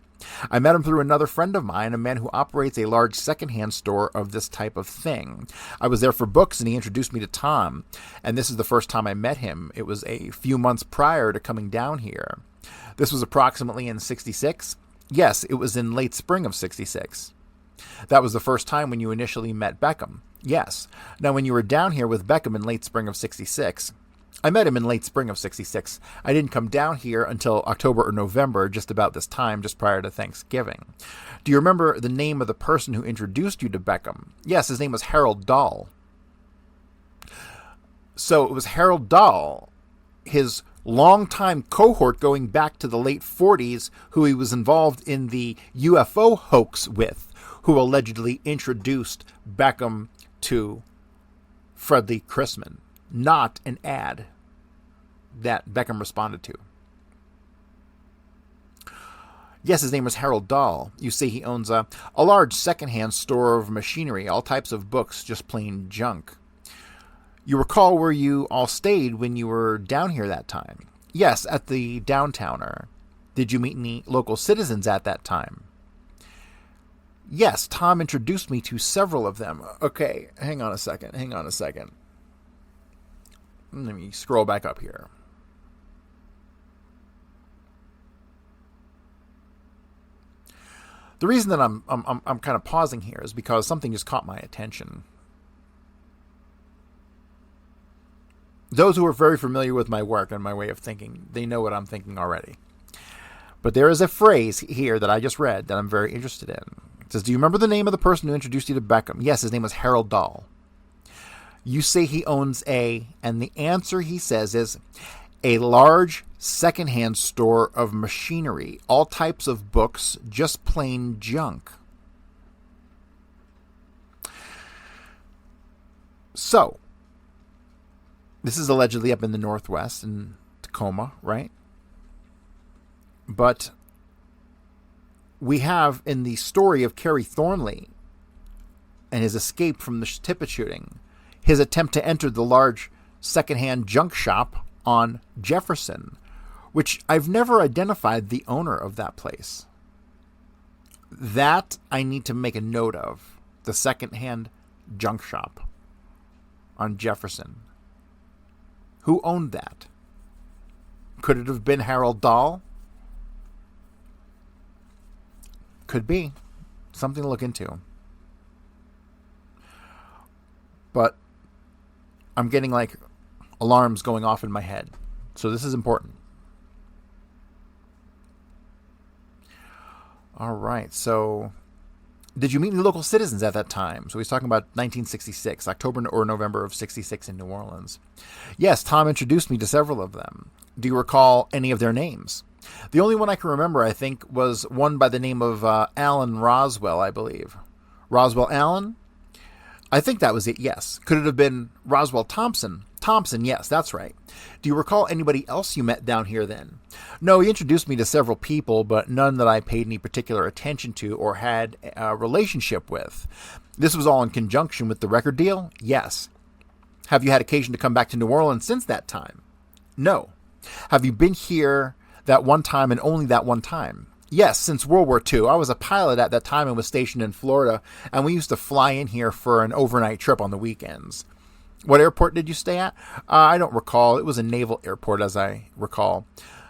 I met him through another friend of mine, a man who operates a large secondhand store of this type of thing. I was there for books, and he introduced me to Tom, and this is the first time I met him. It was a few months prior to coming down here. This was approximately in 66? Yes, it was in late spring of 66. That was the first time when you initially met Beckham. Yes. Now, when you were down here with Beckham in late spring of 66, I met him in late spring of 66. I didn't come down here until October or November, just about this time, just prior to Thanksgiving. Do you remember the name of the person who introduced you to Beckham? Yes, his name was Harold Dahl. So it was Harold Dahl, his longtime cohort going back to the late 40s, who he was involved in the UFO hoax with, who allegedly introduced Beckham to Fred Lee Crisman, not an ad that Beckham responded to. Yes, his name was Harold Dahl. You say he owns a large secondhand store of machinery, all types of books, just plain junk. You recall where you all stayed when you were down here that time? Yes, at the Downtowner. Did you meet any local citizens at that time? Yes, Tom introduced me to several of them. Okay, hang on a second. Let me scroll back up here. The reason that I'm kind of pausing here is because something just caught my attention. Those who are very familiar with my work and my way of thinking, they know what I'm thinking already. But there is a phrase here that I just read that I'm very interested in. It says, do you remember the name of the person who introduced you to Beckham? Yes, his name was Harold Dahl. You say he owns and the answer he says is a large secondhand store of machinery, all types of books, just plain junk. So, this is allegedly up in the Northwest in Tacoma, right? But we have in the story of Kerry Thornley and his escape from the Tippit shooting, his attempt to enter the large secondhand junk shop on Jefferson, which I've never identified the owner of that place. That I need to make a note of. The secondhand junk shop on Jefferson. Who owned that? Could it have been Harold Dahl? Could be. Something to look into. But I'm getting like alarms going off in my head. So this is important. All right. So did you meet any local citizens at that time? So he's talking about 1966, October or November of 66 in New Orleans. Yes, Tom introduced me to several of them. Do you recall any of their names? The only one I can remember, I think, was one by the name of Alan Roswell, I believe. Roswell Allen? I think that was it, yes. Could it have been Roswell Thompson? Thompson, yes, that's right. Do you recall anybody else you met down here then? No, he introduced me to several people, but none that I paid any particular attention to or had a relationship with. This was all in conjunction with the record deal? Yes. Have you had occasion to come back to New Orleans since that time? No. Have you been here that one time and only that one time? Yes, since World War II. I was a pilot at that time and was stationed in Florida, and we used to fly in here for an overnight trip on the weekends. What airport did you stay at? I don't recall. It was a naval airport, as I recall.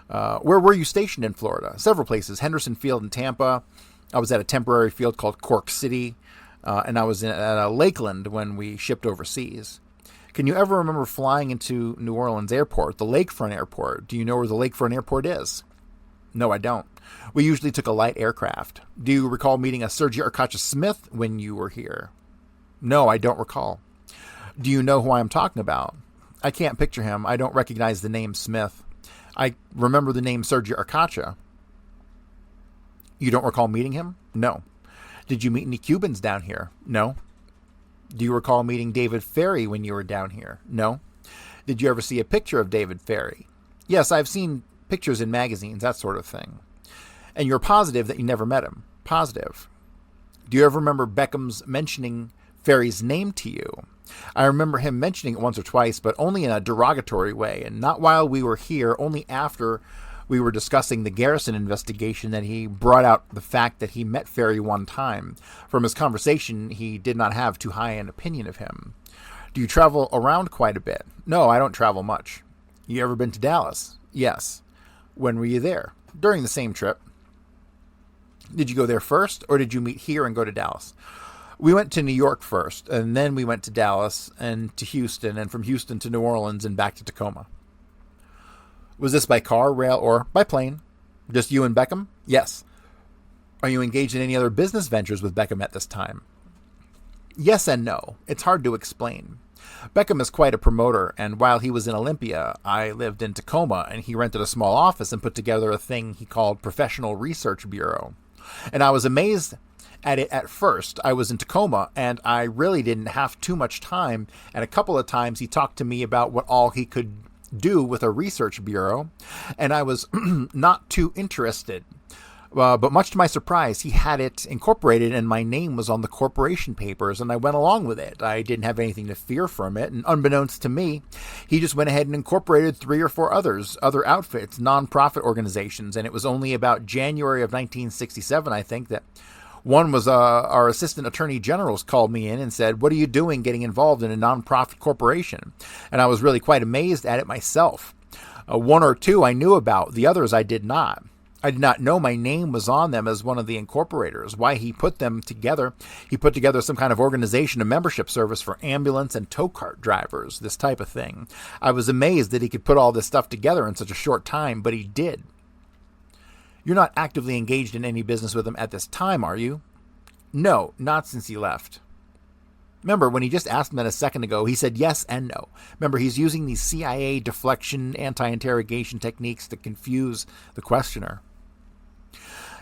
Where were you stationed in Florida? Several places. Henderson Field in Tampa. I was at a temporary field called Cork City, and I was at Lakeland when we shipped overseas. Can you ever remember flying into New Orleans Airport, the Lakefront Airport? Do you know where the Lakefront Airport is? No, I don't. We usually took a light aircraft. Do you recall meeting a Sergio Arcacha Smith when you were here? No, I don't recall. Do you know who I am talking about? I can't picture him. I don't recognize the name Smith. I remember the name Sergio Arcacha. You don't recall meeting him? No. Did you meet any Cubans down here? No. Do you recall meeting David Ferry when you were down here? No. Did you ever see a picture of David Ferry? Yes, I've seen pictures in magazines, that sort of thing. And you're positive that you never met him? Positive. Do you ever remember Beckham's mentioning Ferry's name to you? I remember him mentioning it once or twice, but only in a derogatory way, and not while we were here, only after we were discussing the Garrison investigation that he brought out the fact that he met Ferry one time. From his conversation, he did not have too high an opinion of him. Do you travel around quite a bit? No, I don't travel much. You ever been to Dallas? Yes. When were you there? During the same trip. Did you go there first, or did you meet here and go to Dallas? We went to New York first, and then we went to Dallas and to Houston, and from Houston to New Orleans and back to Tacoma. Was this by car, rail, or by plane? Just you and Beckham? Yes. Are you engaged in any other business ventures with Beckham at this time? Yes and no. It's hard to explain. Beckham is quite a promoter, and while he was in Olympia, I lived in Tacoma, and he rented a small office and put together a thing he called Professional Research Bureau. And I was amazed at it at first. I was in Tacoma, and I really didn't have too much time, and a couple of times he talked to me about what all he could do with a research bureau, and I was not too interested. But much to my surprise, he had it incorporated, and my name was on the corporation papers, and I went along with it. I didn't have anything to fear from it, and unbeknownst to me, he just went ahead and incorporated 3 or 4 other outfits, nonprofit organizations, and it was only about January of 1967, I think, that one was our assistant attorney generals called me in and said, "What are you doing getting involved in a nonprofit corporation?" And I was really quite amazed at it myself. 1 or 2 I knew about, the others I did not. I did not know my name was on them as one of the incorporators. Why he put them together, he put together some kind of organization, a membership service for ambulance and tow cart drivers, this type of thing. I was amazed that he could put all this stuff together in such a short time, but he did. You're not actively engaged in any business with him at this time, are you? No, not since he left. Remember, when he just asked me that a second ago, he said yes and no. Remember, he's using these CIA deflection, anti-interrogation techniques to confuse the questioner.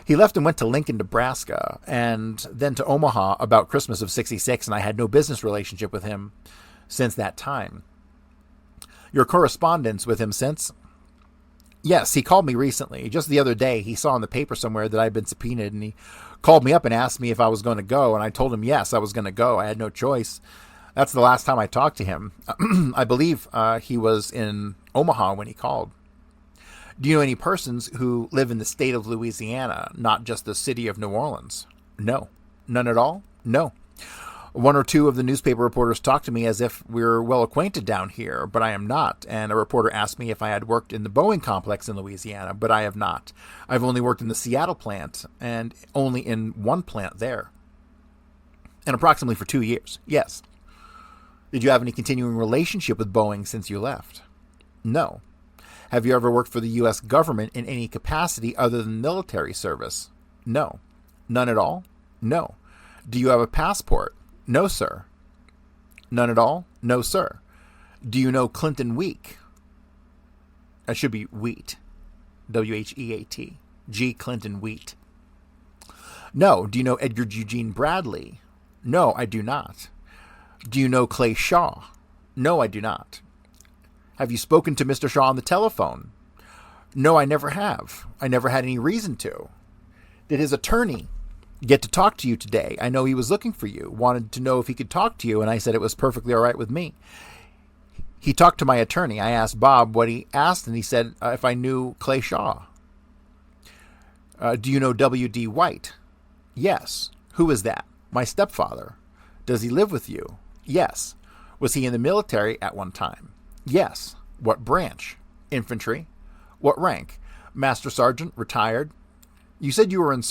He left and went to Lincoln, Nebraska, and then to Omaha about Christmas of '66, and I had no business relationship with him since that time. Your correspondence with him since? Yes, he called me recently. Just the other day, he saw in the paper somewhere that I'd been subpoenaed, and he called me up and asked me if I was going to go, and I told him yes, I was going to go. I had no choice. That's the last time I talked to him. I believe he was in Omaha when he called. Do you know any persons who live in the state of Louisiana, not just the city of New Orleans? No. None at all? No. 1 or 2 of the newspaper reporters talked to me as if we're well acquainted down here, but I am not. And a reporter asked me if I had worked in the Boeing complex in Louisiana, but I have not. I've only worked in the Seattle plant, and only in one plant there. And approximately for 2 years, yes. Did you have any continuing relationship with Boeing since you left? No. Have you ever worked for the U.S. government in any capacity other than military service? No. None at all? No. Do you have a passport? No, sir. None at all? No, sir. Do you know Clinton Week? That should be Wheat. W-H-E-A-T. G. Clinton Wheat. No. Do you know Edgar Eugene Bradley? No, I do not. Do you know Clay Shaw? No, I do not. Have you spoken to Mr. Shaw on the telephone? No, I never have. I never had any reason to. Did his attorney get to talk to you today? I know he was looking for you, wanted to know if he could talk to you, and I said it was perfectly all right with me. He talked to my attorney. I asked Bob what he asked, and he said if I knew Clay Shaw. Do you know W.D. White? Yes. Who is that? My stepfather. Does he live with you? Yes. Was he in the military at one time? Yes. What branch? Infantry. What rank? Master Sergeant, retired. You said you were in the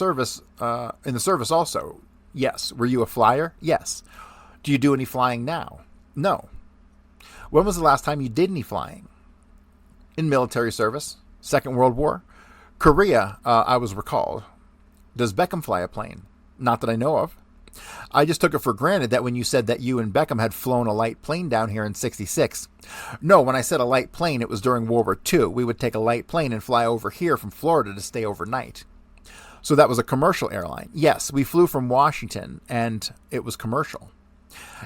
service also. Yes. Were you a flyer? Yes. Do you do any flying now? No. When was the last time you did any flying? In military service. Second World War. Korea, I was recalled. Does Beckham fly a plane? Not that I know of. I just took it for granted that when you said that you and Beckham had flown a light plane down here in '66. No, when I said a light plane, it was during World War II. We would take a light plane and fly over here from Florida to stay overnight. So that was a commercial airline. Yes, we flew from Washington, and it was commercial.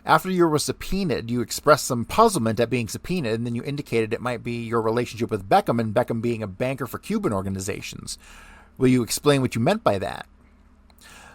After you were subpoenaed, you expressed some puzzlement at being subpoenaed, and then you indicated it might be your relationship with Beckham, and Beckham being a banker for Cuban organizations. Will you explain what you meant by that?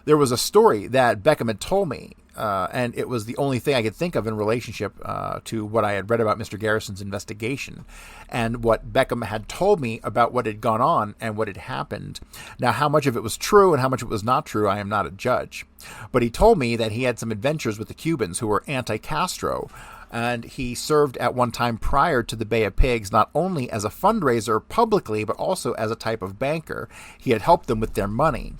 There was a story that Beckham had told me, and it was the only thing I could think of in relationship to what I had read about Mr. Garrison's investigation, and what Beckham had told me about what had gone on and what had happened. Now, how much of it was true and how much of it was not true, I am not a judge. But he told me that he had some adventures with the Cubans who were anti-Castro, and he served at one time prior to the Bay of Pigs, not only as a fundraiser publicly, but also as a type of banker. He had helped them with their money.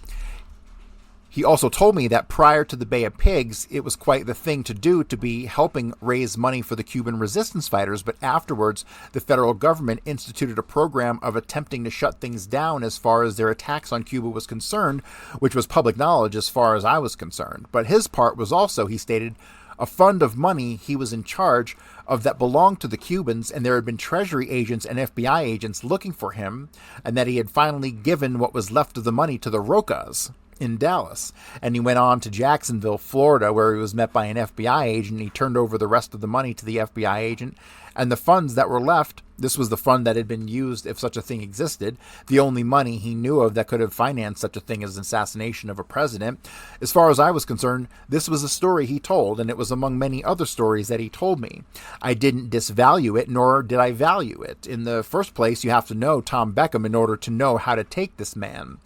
He also told me that prior to the Bay of Pigs, it was quite the thing to do to be helping raise money for the Cuban resistance fighters, but afterwards, the federal government instituted a program of attempting to shut things down as far as their attacks on Cuba was concerned, which was public knowledge as far as I was concerned. But his part was also, he stated, a fund of money he was in charge of that belonged to the Cubans, and there had been Treasury agents and FBI agents looking for him, and that he had finally given what was left of the money to the Rocas in Dallas. And he went on to Jacksonville, Florida, where he was met by an FBI agent. He turned over the rest of the money to the FBI agent, and the funds that were left, this was the fund that had been used if such a thing existed, the only money he knew of that could have financed such a thing as an assassination of a president. As far as I was concerned, this was a story he told, and it was among many other stories that he told me. I didn't disvalue it, nor did I value it. In the first place, you have to know Tom Beckham in order to know how to take this man.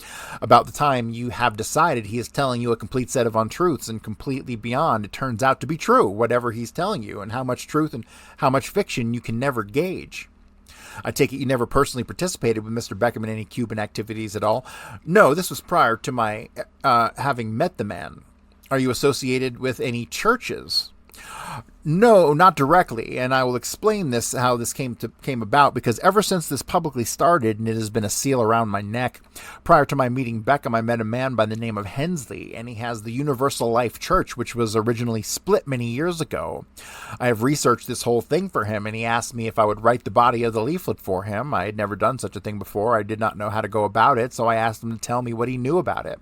About the time you have decided he is telling you a complete set of untruths, and completely beyond, it turns out to be true, whatever he's telling you, and how much truth and how much fiction you can never gauge. I take it you never personally participated with Mr. Beckham in any Cuban activities at all? No, this was prior to my having met the man. Are you associated with any churches? No, not directly, and I will explain this, how this came about, because ever since this publicly started, and it has been a seal around my neck, prior to my meeting Beckham, I met a man by the name of Hensley, and he has the Universal Life Church, which was originally split many years ago. I have researched this whole thing for him, and he asked me if I would write the body of the leaflet for him. I had never done such a thing before. I did not know how to go about it, so I asked him to tell me what he knew about it.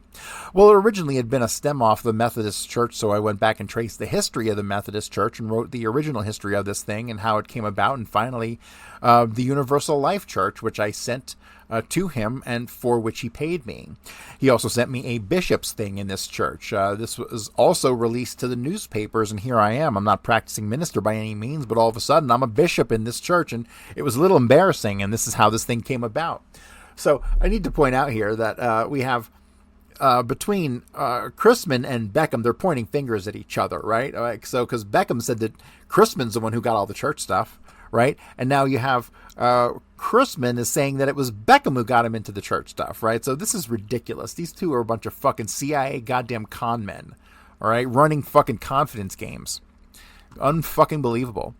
Well, it originally had been a stem off the Methodist Church, so I went back and traced the history of the Methodist Church and wrote the original history of this thing and how it came about, and finally the Universal Life Church, which I sent to him and for which he paid me. He also sent me a bishop's thing in this church. This was also released to the newspapers, and here I am. I'm not practicing minister by any means, but all of a sudden I'm a bishop in this church, and it was a little embarrassing, and this is how this thing came about. So I need to point out here that we have between Crisman and Beckham, they're pointing fingers at each other, right? So, because Beckham said that Crisman's the one who got all the church stuff, right? And now you have Crisman is saying that it was Beckham who got him into the church stuff, right? So this is ridiculous. These two are a bunch of fucking CIA goddamn con men, all right? Running fucking confidence games. Unfucking believable.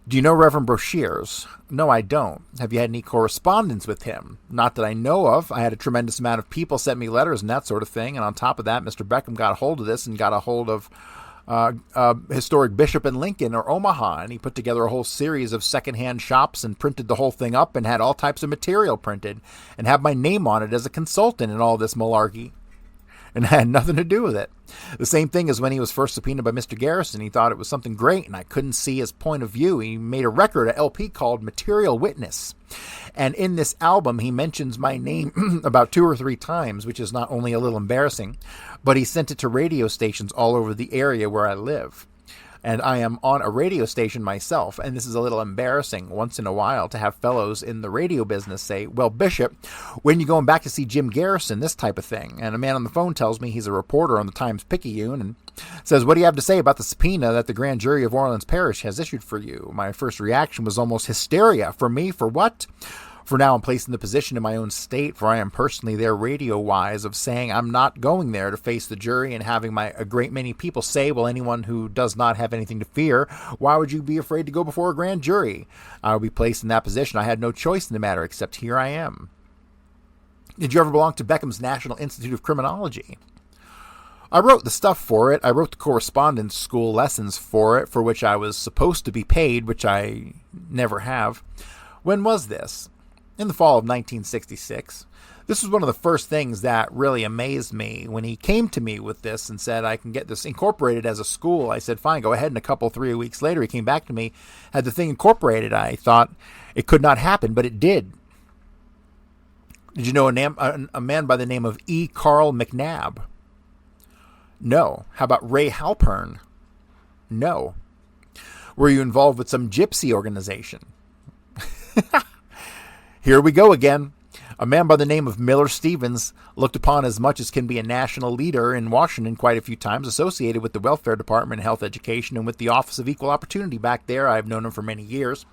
Do you know Reverend Broshears? No, I don't. Have you had any correspondence with him? Not that I know of. I had a tremendous amount of people sent me letters and that sort of thing. And on top of that, Mr. Beckham got a hold of this and got a hold of historic bishop in Lincoln or Omaha. And he put together a whole series of secondhand shops and printed the whole thing up and had all types of material printed and had my name on it as a consultant in all this malarkey. and had nothing to do with it. The same thing as when he was first subpoenaed by Mr. Garrison. He thought it was something great, and I couldn't see his point of view. He made a record, a LP called Material Witness. And in this album, he mentions my name about 2 or 3 times, which is not only a little embarrassing, but he sent it to radio stations all over the area where I live. And I am on a radio station myself, and this is a little embarrassing once in a while to have fellows in the radio business say, well, Bishop, when you going back to see Jim Garrison, this type of thing? And a man on the phone tells me he's a reporter on the Times-Picayune and says, what do you have to say about the subpoena that the grand jury of Orleans Parish has issued for you? My first reaction was almost hysteria. For me? For what? For now, I'm placed in the position in my own state, for I am personally there radio-wise, of saying I'm not going there to face the jury and having a great many people say, well, anyone who does not have anything to fear, why would you be afraid to go before a grand jury? I will be placed in that position. I had no choice in the matter, except here I am. Did you ever belong to Beckham's National Institute of Criminology? I wrote the stuff for it. I wrote the correspondence school lessons for it, for which I was supposed to be paid, which I never have. When was this? In the fall of 1966. This was one of the first things that really amazed me. When he came to me with this and said, I can get this incorporated as a school, I said, fine, go ahead. And 3 weeks later, he came back to me, had the thing incorporated. I thought it could not happen, but it did. Did you know a man by the name of E. Carl McNabb? No. How about Ray Halpern? No. Were you involved with some gypsy organization? Here we go again. A man by the name of Miller Stevens, looked upon as much as can be a national leader in Washington quite a few times, associated with the Welfare Department, Health Education, and with the Office of Equal Opportunity back there. I've known him for many years.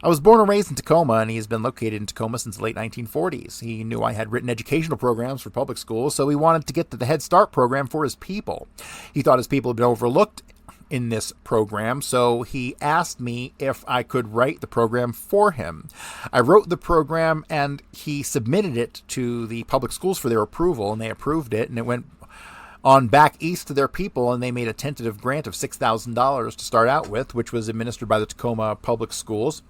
I was born and raised in Tacoma, and he has been located in Tacoma since the late 1940s. He knew I had written educational programs for public schools, so he wanted to get to the Head Start program for his people. He thought his people had been overlooked in this program, so he asked me if I could write the program for him. I wrote the program, and he submitted it to the public schools for their approval, and they approved it, and it went on back east to their people, and they made a tentative grant of $6,000 to start out with, which was administered by the Tacoma Public Schools.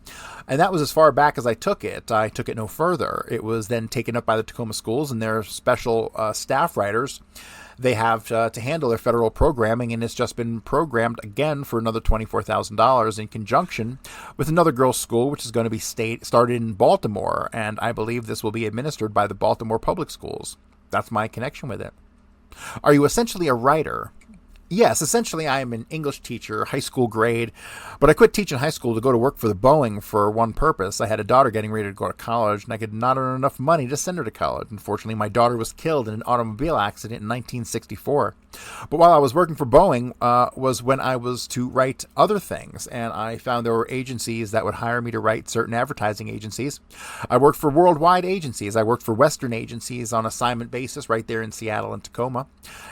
And that was as far back as I took it. I took it no further. It was then taken up by the Tacoma schools and their special staff writers. They have to handle their federal programming, and it's just been programmed again for another $24,000 in conjunction with another girls' school, which is going to be started in Baltimore, and I believe this will be administered by the Baltimore Public Schools. That's my connection with it. Are you essentially a writer? Yes, essentially I am an English teacher, high school grade, but I quit teaching high school to go to work for the Boeing for one purpose. I had a daughter getting ready to go to college, and I could not earn enough money to send her to college. Unfortunately, my daughter was killed in an automobile accident in 1964. But while I was working for Boeing was when I was to write other things, and I found there were agencies that would hire me to write certain advertising agencies. I worked for worldwide agencies. I worked for Western agencies on assignment basis right there in Seattle and Tacoma.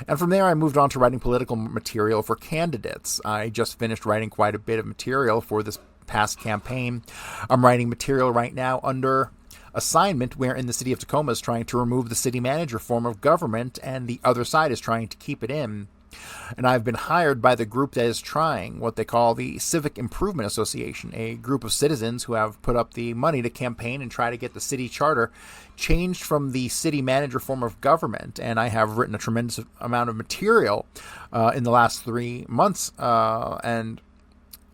And from there, I moved on to writing political material for candidates. I just finished writing quite a bit of material for this past campaign. I'm writing material right now under assignment wherein the city of Tacoma is trying to remove the city manager form of government and the other side is trying to keep it in. And I've been hired by the group that is trying, what they call the Civic Improvement Association, a group of citizens who have put up the money to campaign and try to get the city charter changed from the city manager form of government. And I have written a tremendous amount of material in the last 3 months, and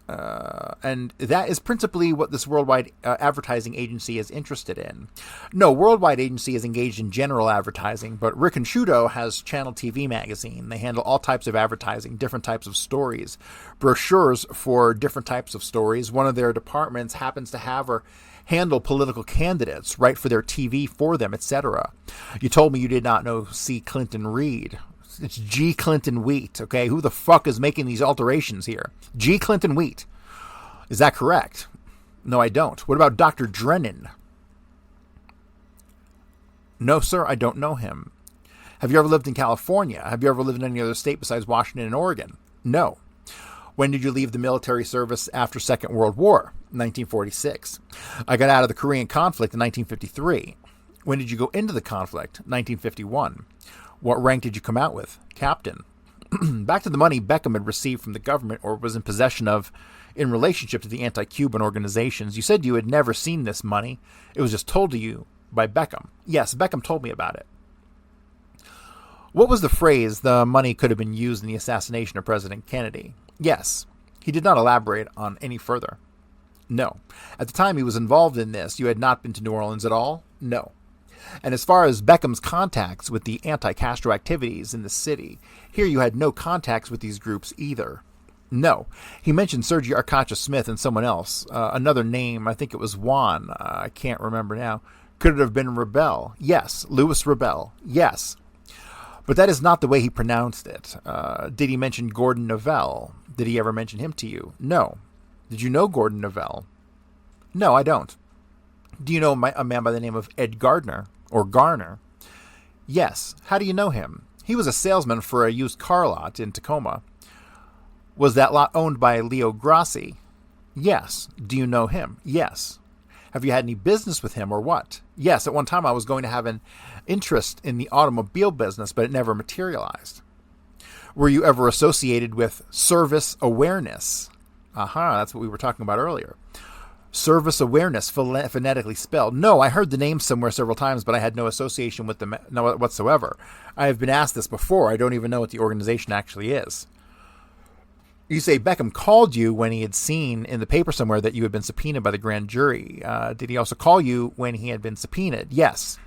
that is principally what this worldwide advertising agency is interested in. No, worldwide agency is engaged in general advertising, but Rick and Shudo has Channel TV Magazine. They handle all types of advertising, different types of stories, brochures for different types of stories. One of their departments happens to have or handle political candidates, write for their TV for them, etc. You told me you did not know C. Clinton Reed. It's G. Clinton Wheat, okay? Who the fuck is making these alterations here? G. Clinton Wheat. Is that correct? No, I don't. What about Dr. Drennan? No, sir, I don't know him. Have you ever lived in California? Have you ever lived in any other state besides Washington and Oregon? No. When did you leave the military service after Second World War? 1946. I got out of the Korean conflict in 1953. When did you go into the conflict? 1951. What rank did you come out with? Captain. Back to the money Beckham had received from the government or was in possession of in relationship to the anti-Cuban organizations. You said you had never seen this money. It was just told to you by Beckham. Yes, Beckham told me about it. What was the phrase, the money could have been used in the assassination of President Kennedy? Yes. He did not elaborate on any further. No. At the time he was involved in this, you had not been to New Orleans at all? No. And as far as Beckham's contacts with the anti-Castro activities in the city, here you had no contacts with these groups either. No. He mentioned Sergio Arcacha Smith and someone else. Another name, I think it was Juan. I can't remember now. Could it have been Rebel? Yes. Louis Rebel? Yes. But that is not the way he pronounced it. Did he mention Gordon Novell? Did he ever mention him to you? No. Did you know Gordon Novell? No, I don't. Do you know a man by the name of Ed Gardner? Or Garner? Yes. How do you know him? He was a salesman for a used car lot in Tacoma. Was that lot owned by Leo Grassi? Yes. Do you know him? Yes. Have you had any business with him or what? Yes, at one time I was going to have an interest in the automobile business, but it never materialized. Were you ever associated with service awareness? Aha, that's what we were talking about earlier. Service awareness, phonetically spelled. No, I heard the name somewhere several times, but I had no association with them whatsoever. I have been asked this before. I don't even know what the organization actually is. You say Beckham called you when he had seen in the paper somewhere that you had been subpoenaed by the grand jury. Did he also call you when he had been subpoenaed? Yes.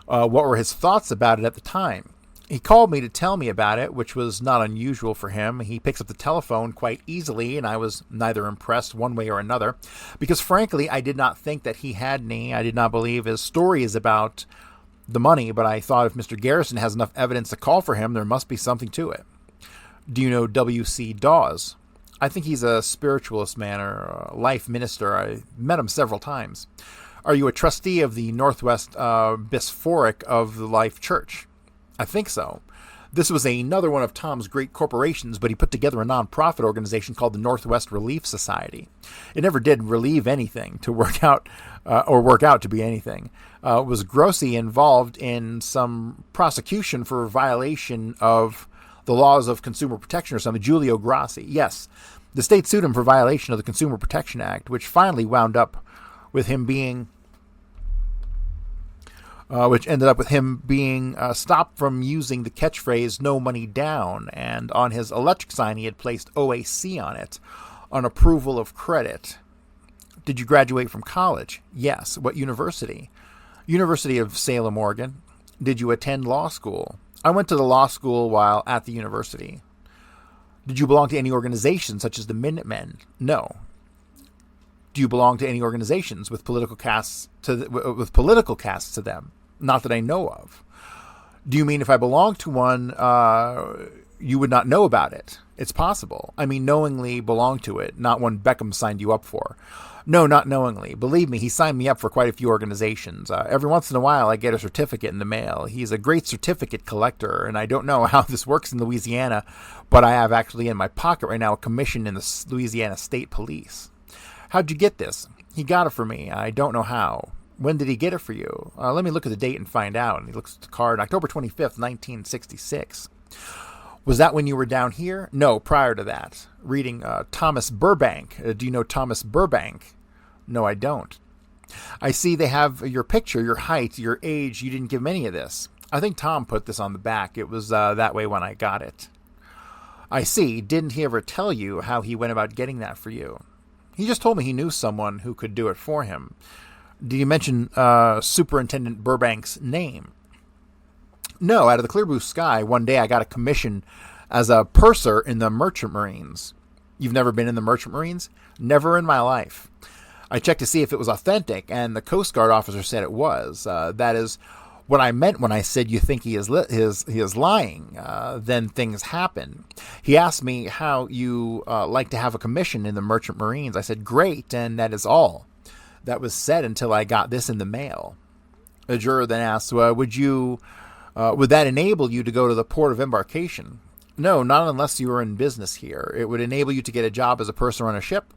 What were his thoughts about it at the time? He called me to tell me about it, which was not unusual for him. He picks up the telephone quite easily, and I was neither impressed one way or another, because frankly, I did not think that he had any. I did not believe his story is about the money, but I thought if Mr. Garrison has enough evidence to call for him, there must be something to it. Do you know W.C. Dawes? I think he's a spiritualist man or a life minister. I met him several times. Are you a trustee of the Northwest Bisphoric of the Life Church? I think so. This was another one of Tom's great corporations, but he put together a non-profit organization called the Northwest Relief Society. It never did relieve anything to work out to be anything. Was Grossi involved in some prosecution for violation of the laws of consumer protection or something? Giulio Grossi, yes. The state sued him for violation of the Consumer Protection Act, which finally wound up with him being stopped from using the catchphrase "no money down," and on his electric sign he had placed OAC on it, on approval of credit. Did you graduate from college? Yes. What university? University of Salem, Oregon. Did you attend law school? I went to the law school while at the university. Did you belong to any organizations such as the Minutemen? No. Do you belong to any organizations with political casts to them? Not that I know of. Do you mean if I belonged to one, you would not know about it? It's possible. I mean, knowingly belong to it, not one Beckham signed you up for. No, not knowingly. Believe me, he signed me up for quite a few organizations. Every once in a while, I get a certificate in the mail. He's a great certificate collector, and I don't know how this works in Louisiana, but I have actually in my pocket right now a commission in the Louisiana State Police. How'd you get this? He got it for me. I don't know how. When did he get it for you? Let me look at the date and find out. And he looks at the card, October 25th, 1966. Was that when you were down here? No, prior to that. Reading Thomas Burbank. Do you know Thomas Burbank? No, I don't. I see they have your picture, your height, your age. You didn't give him any of this. I think Tom put this on the back. It was that way when I got it. I see. Didn't he ever tell you how he went about getting that for you? He just told me he knew someone who could do it for him. Did you mention Superintendent Burbank's name? No, out of the clear blue sky, one day I got a commission as a purser in the Merchant Marines. You've never been in the Merchant Marines? Never in my life. I checked to see if it was authentic, and the Coast Guard officer said it was. That is what I meant when I said you think he is lying. Then things happen. He asked me how you like to have a commission in the Merchant Marines. I said, great, and that is all. That was said until I got this in the mail. The juror then asked, would that enable you to go to the port of embarkation? No, not unless you were in business here. It would enable you to get a job as a purser on a ship?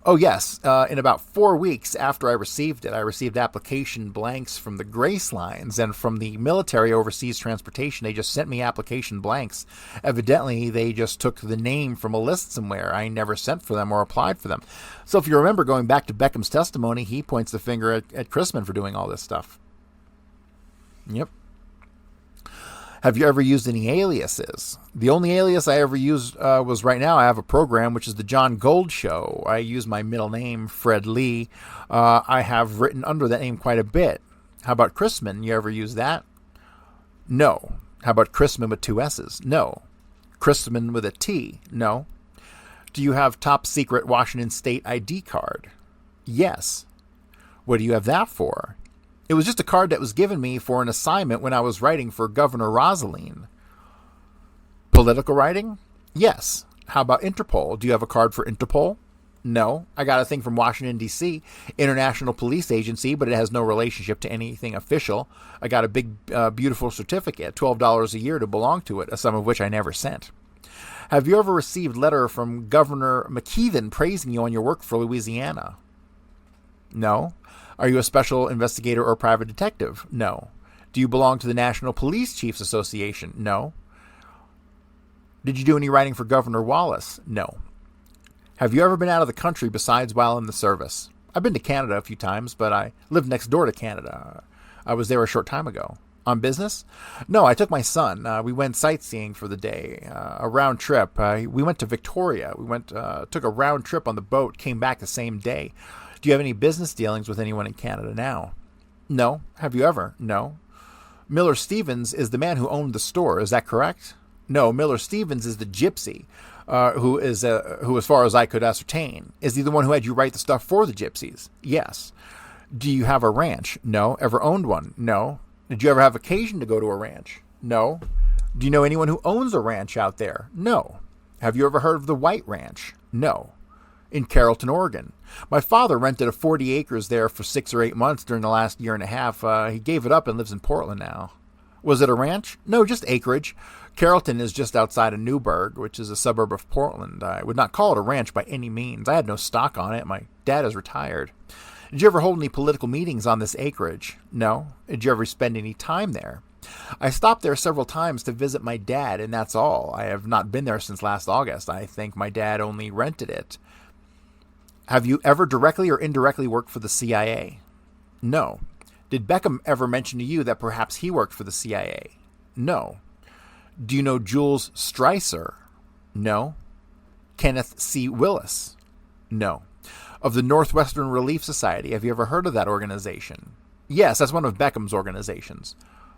Oh, yes. In about 4 weeks after I received it, I received application blanks from the Grace Lines, and from the military overseas transportation, they just sent me application blanks. Evidently, they just took the name from a list somewhere. I never sent for them or applied for them. So if you remember going back to Beckham's testimony, he points the finger at Crisman for doing all this stuff. Yep. Have you ever used any aliases? The only alias I ever used was right now. I have a program, which is the John Gold Show. I use my middle name, Fred Lee. I have written under that name quite a bit. How about Crisman? You ever use that? No. How about Crisman with 2 S's? No. Crisman with a T? No. Do you have top secret Washington State ID card? Yes. What do you have that for? It was just a card that was given me for an assignment when I was writing for Governor Rosaline. Political writing? Yes. How about Interpol? Do you have a card for Interpol? No. I got a thing from Washington, D.C., International Police Agency, but it has no relationship to anything official. I got a big, beautiful certificate, $12 a year to belong to it, some of which I never sent. Have you ever received a letter from Governor McKeithen praising you on your work for Louisiana? No. Are you a special investigator or private detective? No. Do you belong to the National Police Chiefs Association? No. Did you do any writing for Governor Wallace? No. Have you ever been out of the country besides while in the service? I've been to Canada a few times, but I live next door to Canada. I was there a short time ago. On business? No, I took my son. We went sightseeing for the day, a round trip. We went to Victoria. Took a round trip on the boat, came back the same day. Do you have any business dealings with anyone in Canada now? No. Have you ever? No. Miller Stevens is the man who owned the store. Is that correct? No. Miller Stevens is the gypsy, who, as far as I could ascertain, is he the one who had you write the stuff for the gypsies? Yes. Do you have a ranch? No. Ever owned one? No. Did you ever have occasion to go to a ranch? No. Do you know anyone who owns a ranch out there? No. Have you ever heard of the White Ranch? No. In Carrollton, Oregon. My father rented 40 acres there for 6 or 8 months during the last year and a half. He gave it up and lives in Portland now. Was it a ranch? No, just acreage. Carrollton is just outside of Newburgh, which is a suburb of Portland. I would not call it a ranch by any means. I had no stock on it. My dad is retired. Did you ever hold any political meetings on this acreage? No. Did you ever spend any time there? I stopped there several times to visit my dad, and that's all. I have not been there since last August. I think my dad only rented it. Have you ever directly or indirectly worked for the CIA? No. Did Beckham ever mention to you that perhaps he worked for the CIA? No. Do you know Jules Streiser? No. Kenneth C. Willis? No. Of the Northwestern Relief Society, have you ever heard of that organization? Yes, that's one of Beckham's organizations.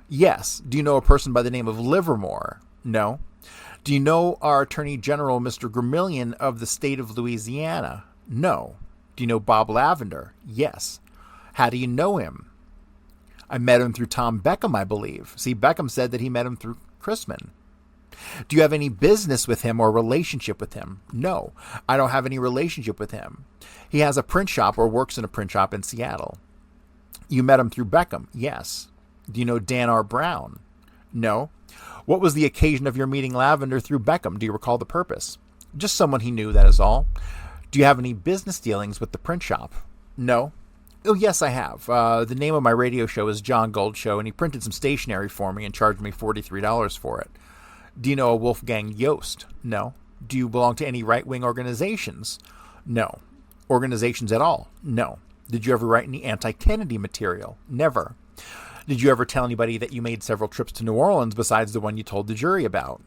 Yes. Do you know a person by the name of Livermore? No. Do you know our Attorney General, Mr. Gramillion of the state of Louisiana? No. Do you know Bob Lavender? Yes. How do you know him? I met him through Tom Beckham, I believe. See, Beckham said that he met him through Crisman. Do you have any business with him or relationship with him? No. I don't have any relationship with him. He has a print shop or works in a print shop in Seattle. You met him through Beckham? Yes. Do you know Dan R. Brown? No. What was the occasion of your meeting Lavender through Beckham? Do you recall the purpose? Just someone he knew, that is all. Do you have any business dealings with the print shop? No. Oh, yes, I have. The name of my radio show is John Gold Show, and he printed some stationery for me and charged me $43 for it. Do you know a Wolfgang Yost? No. Do you belong to any right-wing organizations? No. Organizations at all? No. Did you ever write any anti-Kennedy material? Never. Did you ever tell anybody that you made several trips to New Orleans besides the one you told the jury about?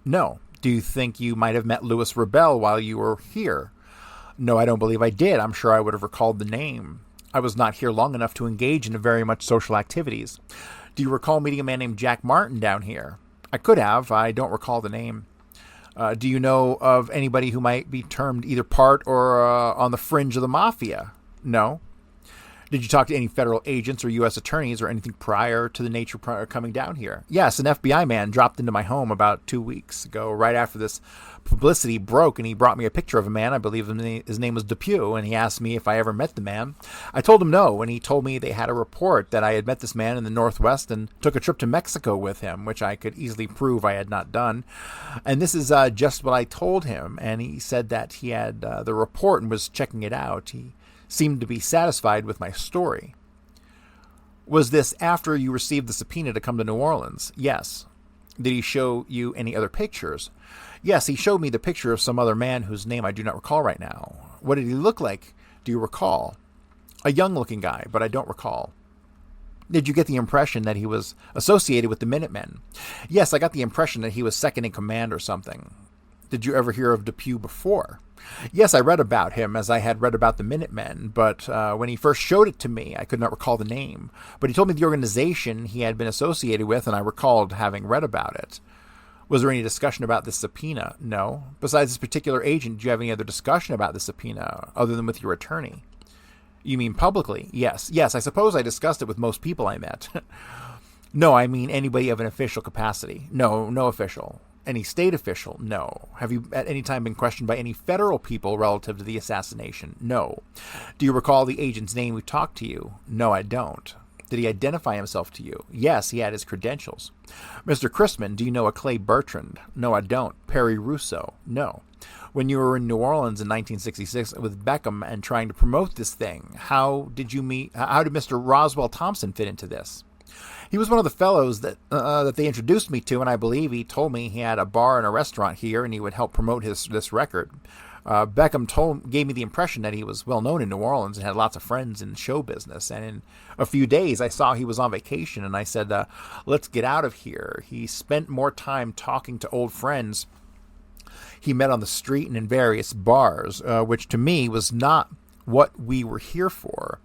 No. Do you think you might have met Louis Rebel while you were here? No, I don't believe I did. I'm sure I would have recalled the name. I was not here long enough to engage in very much social activities. Do you recall meeting a man named Jack Martin down here? I could have. I don't recall the name. Do you know of anybody who might be termed either part or on the fringe of the mafia? No. Did you talk to any federal agents or U.S. attorneys or anything prior to the nature coming down here? Yes, an FBI man dropped into my home about 2 weeks ago, right after this publicity broke, and he brought me a picture of a man. I believe his name was Depew, and he asked me if I ever met the man. I told him no, and he told me they had a report that I had met this man in the Northwest and took a trip to Mexico with him, which I could easily prove I had not done. And this is just what I told him, and he said that he had the report and was checking it out. He seemed to be satisfied with my story. Was this after you received the subpoena to come to New Orleans? Yes. Did he show you any other pictures? Yes, he showed me the picture of some other man whose name I do not recall right now. What did he look like? Do you recall? A young-looking guy, but I don't recall. Did you get the impression that he was associated with the Minutemen? Yes, I got the impression that he was second in command or something. Did you ever hear of Depew before? Yes, I read about him as I had read about the Minutemen, but when he first showed it to me, I could not recall the name. But he told me the organization he had been associated with, and I recalled having read about it. Was there any discussion about this subpoena? No. Besides this particular agent, did you have any other discussion about the subpoena, other than with your attorney? You mean publicly? Yes. Yes, I suppose I discussed it with most people I met. No, I mean anybody of an official capacity. No, no official. Any state official? No. Have you at any time been questioned by any federal people relative to the assassination? No. Do you recall the agent's name who talked to you? No, I don't. Did he identify himself to you? Yes, he had his credentials. Mr. Crisman, do you know a Clay Bertrand? No, I don't. Perry Russo? No. When you were in New Orleans in 1966 with Beckham and trying to promote this thing, how did Mr. Roswell Thompson fit into this? He was one of the fellows that they introduced me to, and I believe he told me he had a bar and a restaurant here, and he would help promote this record. Beckham gave me the impression that he was well known in New Orleans and had lots of friends in the show business. And in a few days, I saw he was on vacation, and I said, let's get out of here. He spent more time talking to old friends he met on the street and in various bars, which to me was not what we were here for.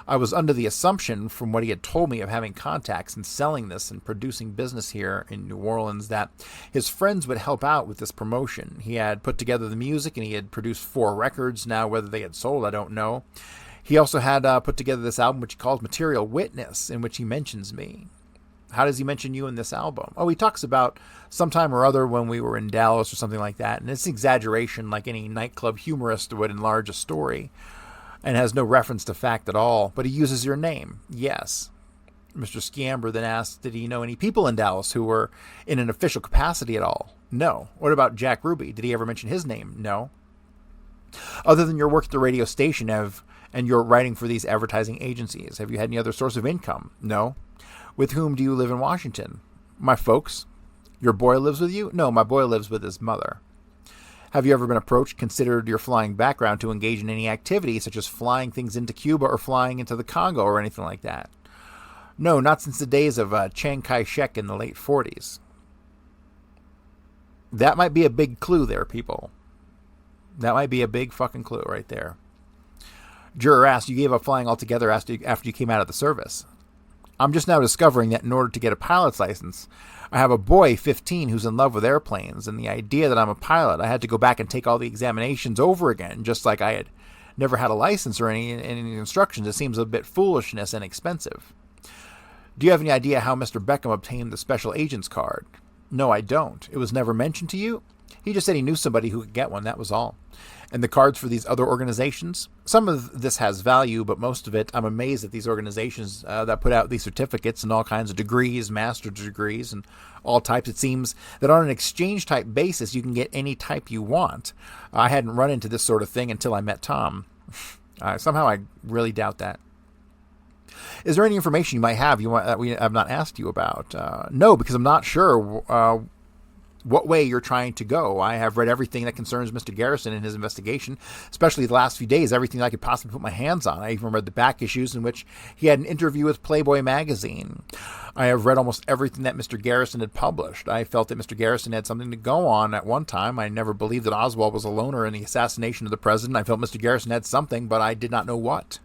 I was under the assumption from what he had told me of having contacts and selling this and producing business here in New Orleans that his friends would help out with this promotion. He had put together the music and he had produced 4 records. Now, whether they had sold, I don't know. He also had put together this album, which he calls Material Witness, in which he mentions me. How does he mention you in this album? Oh, he talks about sometime or other when we were in Dallas or something like that. And it's an exaggeration like any nightclub humorist would enlarge a story, and has no reference to fact at all, but he uses your name. Yes. Mr. Scamber then asked, did he know any people in Dallas who were in an official capacity at all? No. What about Jack Ruby? Did he ever mention his name? No. Other than your work at the radio station and your writing for these advertising agencies, have you had any other source of income? No. With whom do you live in Washington? My folks. Your boy lives with you? No, my boy lives with his mother. Have you ever been approached, considered your flying background to engage in any activity, such as flying things into Cuba or flying into the Congo or anything like that? No, not since the days of Chiang Kai-shek in the late 40s. That might be a big clue there, people. That might be a big fucking clue right there. Juror asked, you gave up flying altogether after you came out of the service. I'm just now discovering that in order to get a pilot's license, I have a boy, 15, who's in love with airplanes, and the idea that I'm a pilot, I had to go back and take all the examinations over again, just like I had never had a license or any instructions. It seems a bit foolishness and expensive. Do you have any idea how Mr. Beckham obtained the special agent's card? No, I don't. It was never mentioned to you? He just said he knew somebody who could get one, that was all. And the cards for these other organizations? Some of this has value, but most of it, I'm amazed at these organizations that put out these certificates and all kinds of degrees, master's degrees, and all types. It seems that on an exchange-type basis, you can get any type you want. I hadn't run into this sort of thing until I met Tom. Somehow I really doubt that. Is there any information you might have that we have not asked you about? No, because I'm not sure what way you're trying to go. I have read everything that concerns Mr. Garrison in his investigation, especially the last few days, everything I could possibly put my hands on. I even read the back issues in which he had an interview with Playboy magazine. I have read almost everything that Mr. Garrison had published. I felt that Mr. Garrison had something to go on at one time. I never believed that Oswald was a loner in the assassination of the president. I felt Mr. Garrison had something, but I did not know what.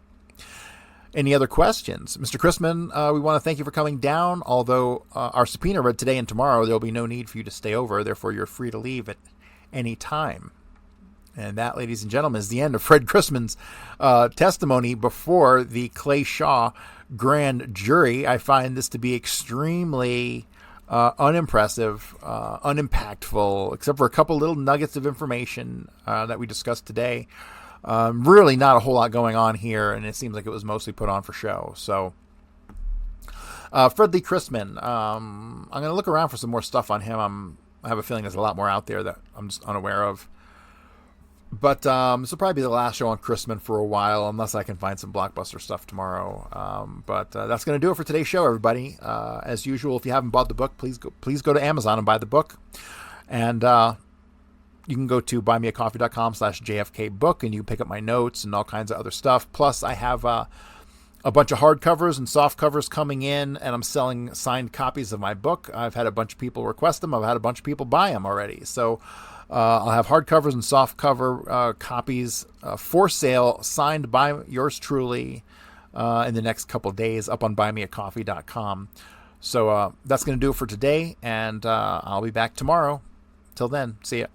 Any other questions? Mr. Crisman, we want to thank you for coming down. Although our subpoena read today and tomorrow, there will be no need for you to stay over. Therefore, you're free to leave at any time. And that, ladies and gentlemen, is the end of Fred Crisman's testimony before the Clay Shaw grand jury. I find this to be extremely unimpressive, unimpactful, except for a couple little nuggets of information that we discussed today. Really not a whole lot going on here, and it seems like it was mostly put on for show. So, Fred Lee Crisman, I'm going to look around for some more stuff on him. I have a feeling there's a lot more out there that I'm just unaware of. But this will probably be the last show on Crisman for a while, unless I can find some blockbuster stuff tomorrow. But that's going to do it for today's show, everybody. As usual, if you haven't bought the book, please go to Amazon and buy the book. And you can go to buymeacoffee.com/JFKbook, and you can pick up my notes and all kinds of other stuff. Plus, I have a bunch of hardcovers and soft covers coming in, and I'm selling signed copies of my book. I've had a bunch of people request them. I've had a bunch of people buy them already. So I'll have hardcovers and softcover copies for sale, signed by yours truly in the next couple of days up on buymeacoffee.com. So that's going to do it for today, and I'll be back tomorrow. Till then, see ya.